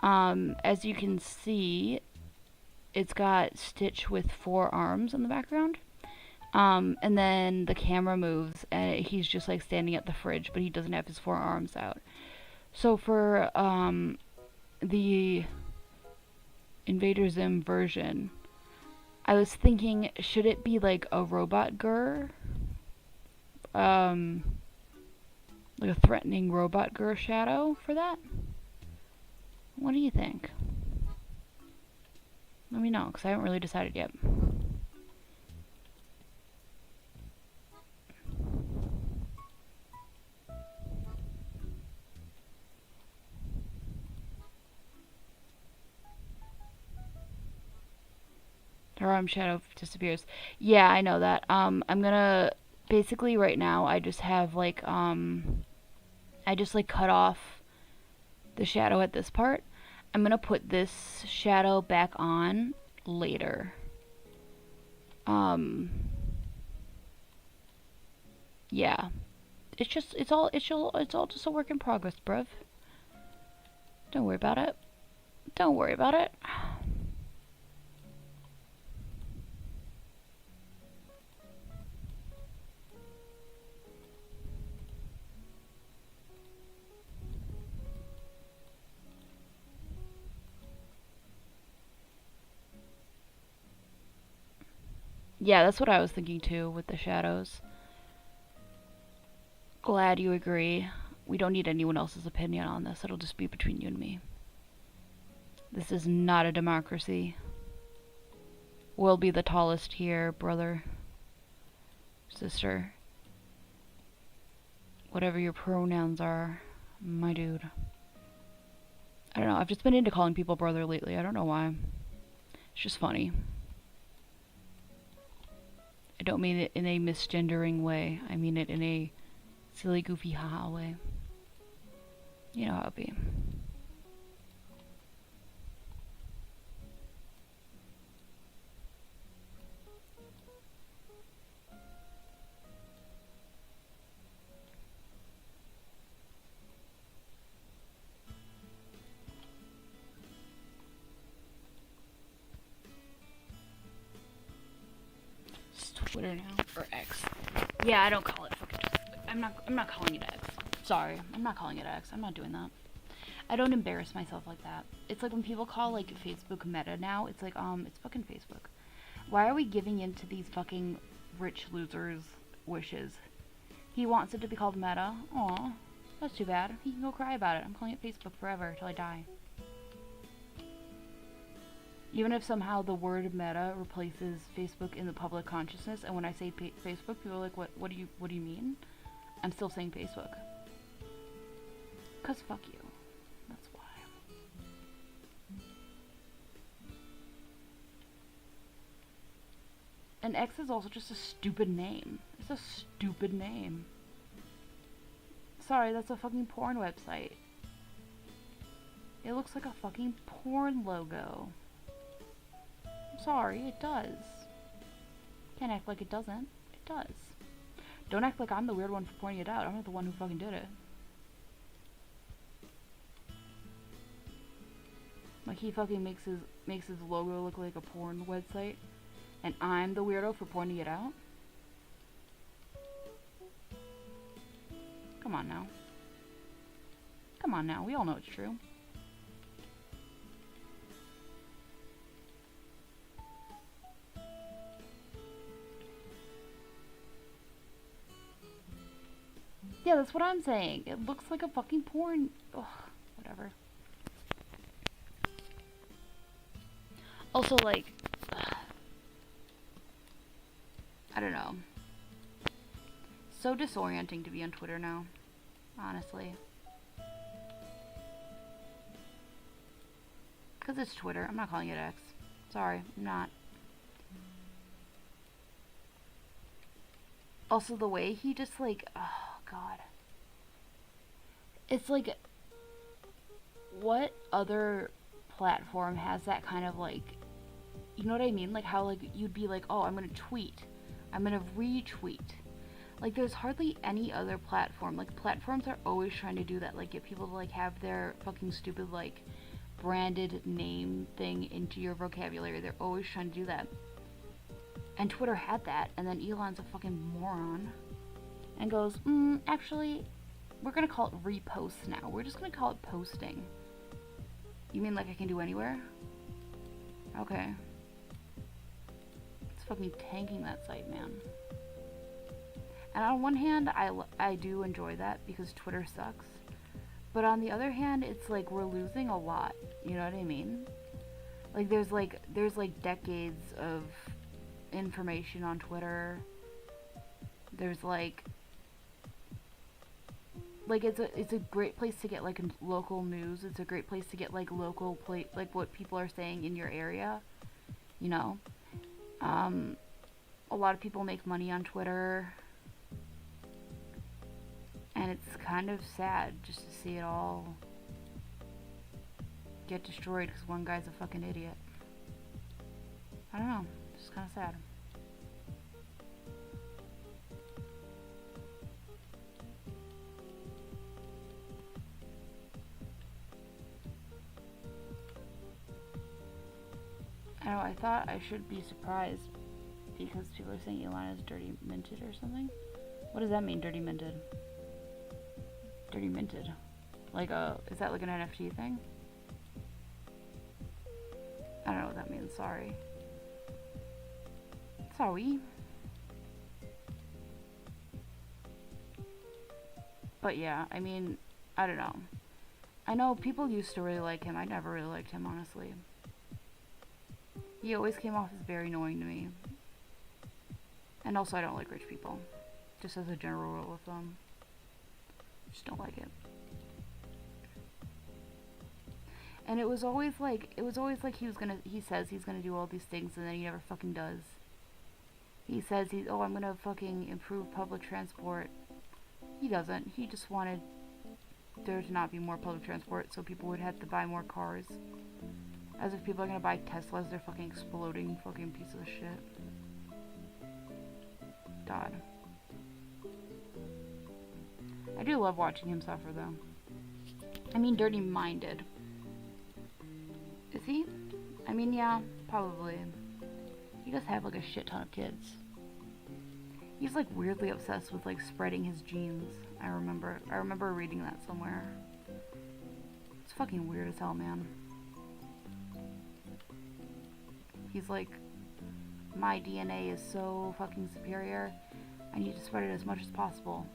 as you can see, it's got Stitch with 4 arms in the background. And then the camera moves and he's just like standing at the fridge, but he doesn't have his 4 arms out. So for the Invader Zim version, I was thinking, should it be like a robot grr? Like a threatening robot grr shadow for that? What do you think? Let me know, because I haven't really decided yet. Her arm shadow disappears. Yeah, I know that. I'm gonna, basically right now, I just have like, I just like cut off the shadow at this part. I'm gonna put this shadow back on later. Yeah. It's all just a work in progress, bruv. Don't worry about it. Don't worry about it. Yeah, that's what I was thinking too with the shadows. Glad you agree. We don't need anyone else's opinion on this. It'll just be between you and me. This is not a democracy. We'll be the tallest here, brother. Sister. Whatever your pronouns are, my dude. I don't know. I've just been into calling people brother lately. I don't know why. It's just funny. I don't mean it in a misgendering way. I mean it in a silly, goofy, haha way. You know how it be. Twitter now, or X. Yeah, I don't call it fucking Twitter. I'm not calling it X. Sorry, I'm not calling it X. I'm not doing that. I don't embarrass myself like that. It's like when people call like Facebook Meta now. It's like it's fucking Facebook. Why are we giving in to these fucking rich losers' wishes? He wants it to be called Meta. Aw, that's too bad. He can go cry about it. I'm calling it Facebook forever till I die. Even if somehow the word meta replaces Facebook in the public consciousness, and when I say Facebook, people are like, what do you mean? I'm still saying Facebook. 'Cause fuck you. That's why. And X is also just a stupid name. It's a stupid name. Sorry, that's a fucking porn website. It looks like a fucking porn logo. Sorry, it does. Can't act like it doesn't. It does. Don't act like I'm the weird one for pointing it out. I'm not the one who fucking did it. Like he fucking makes his logo look like a porn website, and I'm the weirdo for pointing it out? Come on now. Come on now. We all know it's true. Yeah, that's what I'm saying. It looks like a fucking porn. Ugh, whatever. Also, like, I don't know. So disorienting to be on Twitter now, honestly. Because it's Twitter. I'm not calling it X. Sorry, I'm not. Also, the way he just, like, oh, God. It's like, what other platform has that kind of, like, you know what I mean? Like, how, like, you'd be like, oh, I'm gonna tweet. I'm gonna retweet. Like, there's hardly any other platform. Like, platforms are always trying to do that. Like, get people to, like, have their fucking stupid, like, branded name thing into your vocabulary. They're always trying to do that. And Twitter had that, and then Elon's a fucking moron. And goes, actually, we're gonna call it repost now. We're just gonna call it posting. You mean like I can do anywhere? Okay. It's fucking tanking that site, man. And on one hand, I do enjoy that because Twitter sucks. But on the other hand, it's like we're losing a lot. You know what I mean? Like there's decades of information on Twitter. There's like it's a great place to get like local news. It's a great place to get like like what people are saying in your area. You know, a lot of people make money on Twitter, and it's kind of sad just to see it all get destroyed because one guy's a fucking idiot. I don't know. It's just kind of sad. I know, I thought I should be surprised because people are saying Elon is dirty minted or something. What does that mean, dirty minted? Dirty minted? Like is that like an NFT thing? I don't know what that means, sorry. Sorry. But yeah, I mean, I don't know. I know people used to really like him. I never really liked him, honestly. He always came off as very annoying to me. And also, I don't like rich people. Just as a general rule of thumb. Just don't like it. And it was always like he says he's gonna do all these things and then he never fucking does. He says I'm gonna fucking improve public transport. He doesn't. He just wanted there to not be more public transport so people would have to buy more cars. As if people are gonna buy Teslas, they're fucking exploding fucking pieces of shit. God. I do love watching him suffer though. I mean, dirty minded. Is he? I mean, yeah, probably. He does have like a shit ton of kids. He's like weirdly obsessed with like spreading his genes. I remember reading that somewhere. It's fucking weird as hell, man. He's like, my DNA is so fucking superior. I need to spread it as much as possible.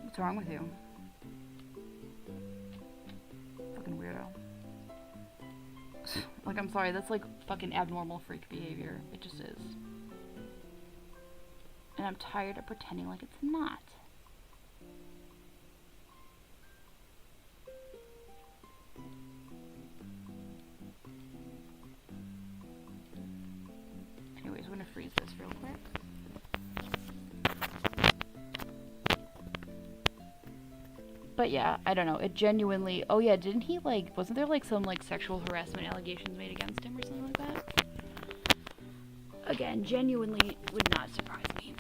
What's wrong with you? Fucking weirdo. Like, I'm sorry, that's like fucking abnormal freak behavior. It just is. And I'm tired of pretending like it's not. Anyways, we're gonna freeze this real quick. But yeah, I don't know. It genuinely... Oh yeah, didn't he like... Wasn't there like some like sexual harassment allegations made against him or something like that? Again, genuinely would not surprise me.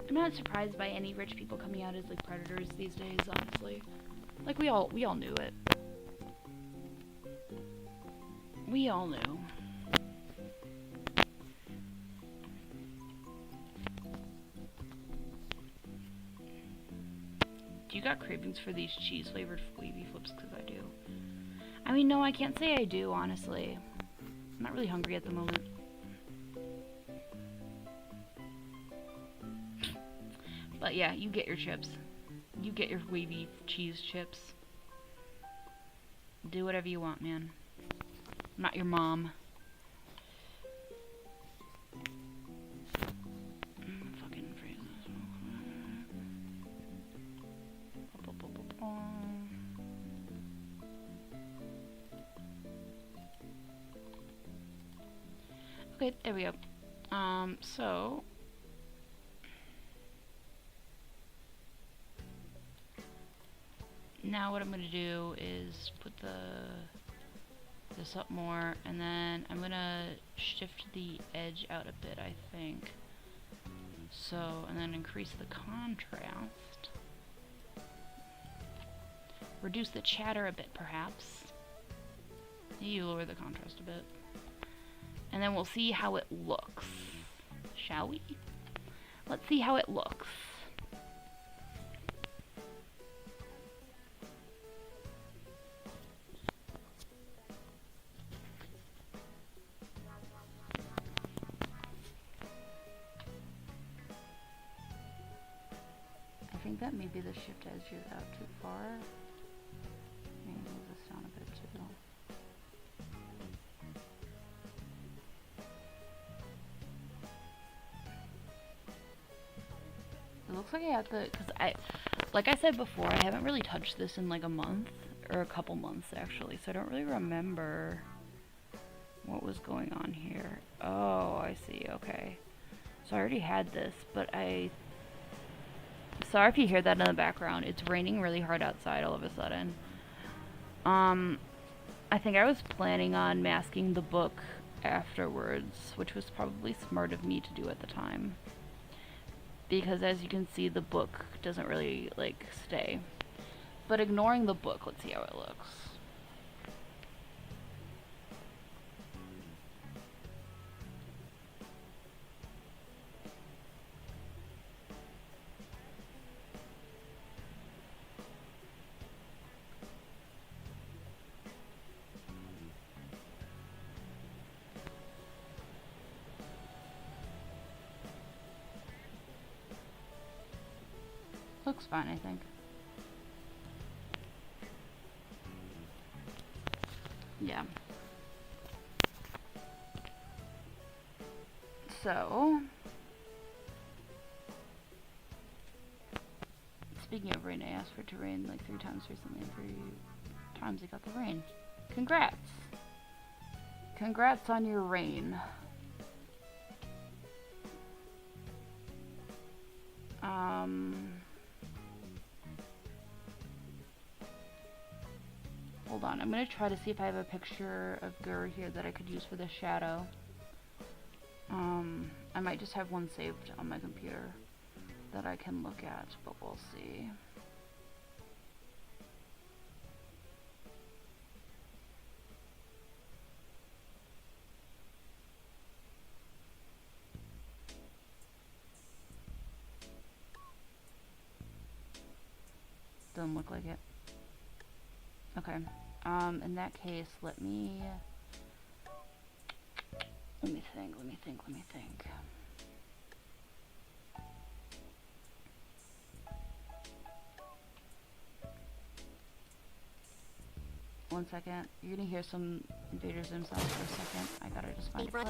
I'm not surprised by any rich people coming out as like predators these days, honestly. Like we all knew it. We all knew. Do you got cravings for these cheese flavored wavy flips? Because I do. I mean, no, I can't say I do, honestly. I'm not really hungry at the moment. But yeah, you get your chips. You get your wavy cheese chips. Do whatever you want, man. I'm not your mom. Fucking freeze this. Okay, there we go. So now what I'm gonna do is put this up more, and then I'm gonna shift the edge out a bit, I think. So, and then increase the contrast. Reduce the chatter a bit, perhaps. You lower the contrast a bit. And then we'll see how it looks. Shall we? Let's see how it looks. I think that maybe the shift edge is out too far. Maybe move this down a bit too. It looks like I have to, because like I said before, I haven't really touched this in like a month, or a couple months actually, so I don't really remember what was going on here. Oh, I see, okay. So I already had this, but sorry if you hear that in the background, it's raining really hard outside all of a sudden. I think I was planning on masking the book afterwards, which was probably smart of me to do at the time. Because as you can see, the book doesn't really, like, stay. But ignoring the book, let's see how it looks. looks fine, I think. Yeah. So, speaking of rain, I asked for it to rain like 3 times recently, and 3 times it got the rain. Congrats! Congrats on your rain. Hold on, I'm gonna try to see if I have a picture of Gur here that I could use for this shadow. I might just have one saved on my computer that I can look at, but we'll see. Doesn't look like it. Okay. In that case, let me think. One second. You're gonna hear some Invader Zim sounds for a second. I gotta just find a clip.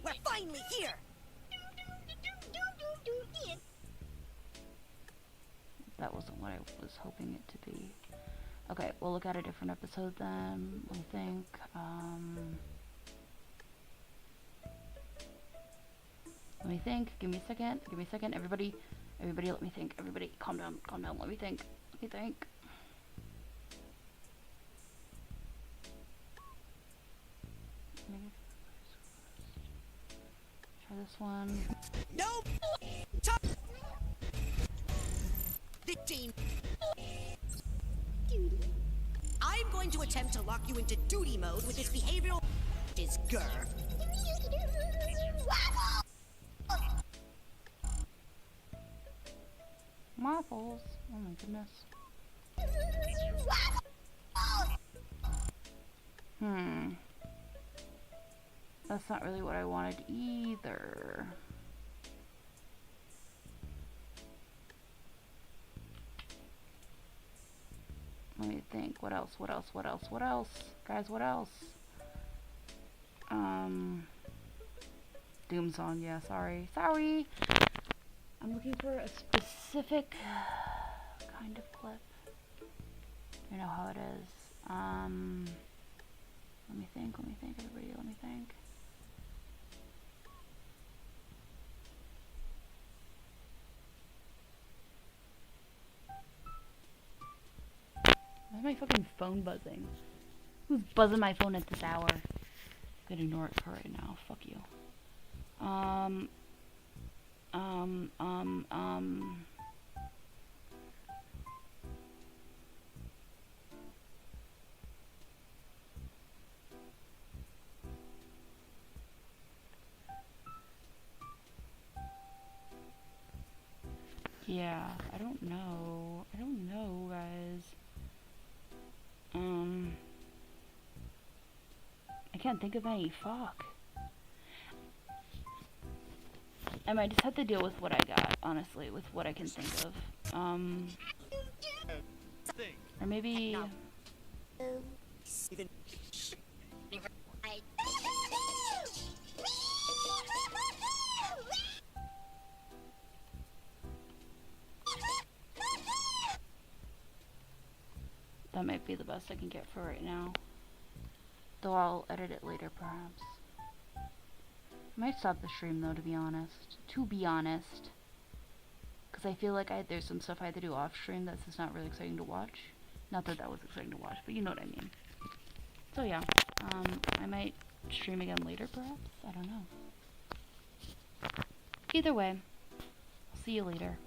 We're finally here. That wasn't what I was hoping it to be. Okay, we'll look at a different episode then. Let me think. Let me think. Give me a second. Give me a second. Everybody, let me think. Everybody, calm down. Calm down. Let me think. Let me think. Try this one. No. The team. I'm going to attempt to lock you into duty mode with this behavioral is Gur. Waffles. Oh my goodness. That's not really what I wanted either. Let me think. What else? What else? What else? What else? Guys, what else? Doom song, yeah, sorry. Sorry! I'm looking for a specific kind of clip. You know how it is. Let me think, everybody, let me think. Why is my fucking phone buzzing? Who's buzzing my phone at this hour? I'm gonna ignore it for right now. Fuck you. Yeah, I don't know. I don't know, guys. I can't think of any. Fuck. I might just have to deal with what I got, honestly, with what I can think of. Or maybe... that might be the best I can get for right now. Though I'll edit it later, perhaps. I might stop the stream, though, to be honest. Because I feel like there's some stuff I had to do off stream that's just not really exciting to watch. Not that that was exciting to watch, but you know what I mean. So yeah, I might stream again later, perhaps? I don't know. Either way, I'll see you later.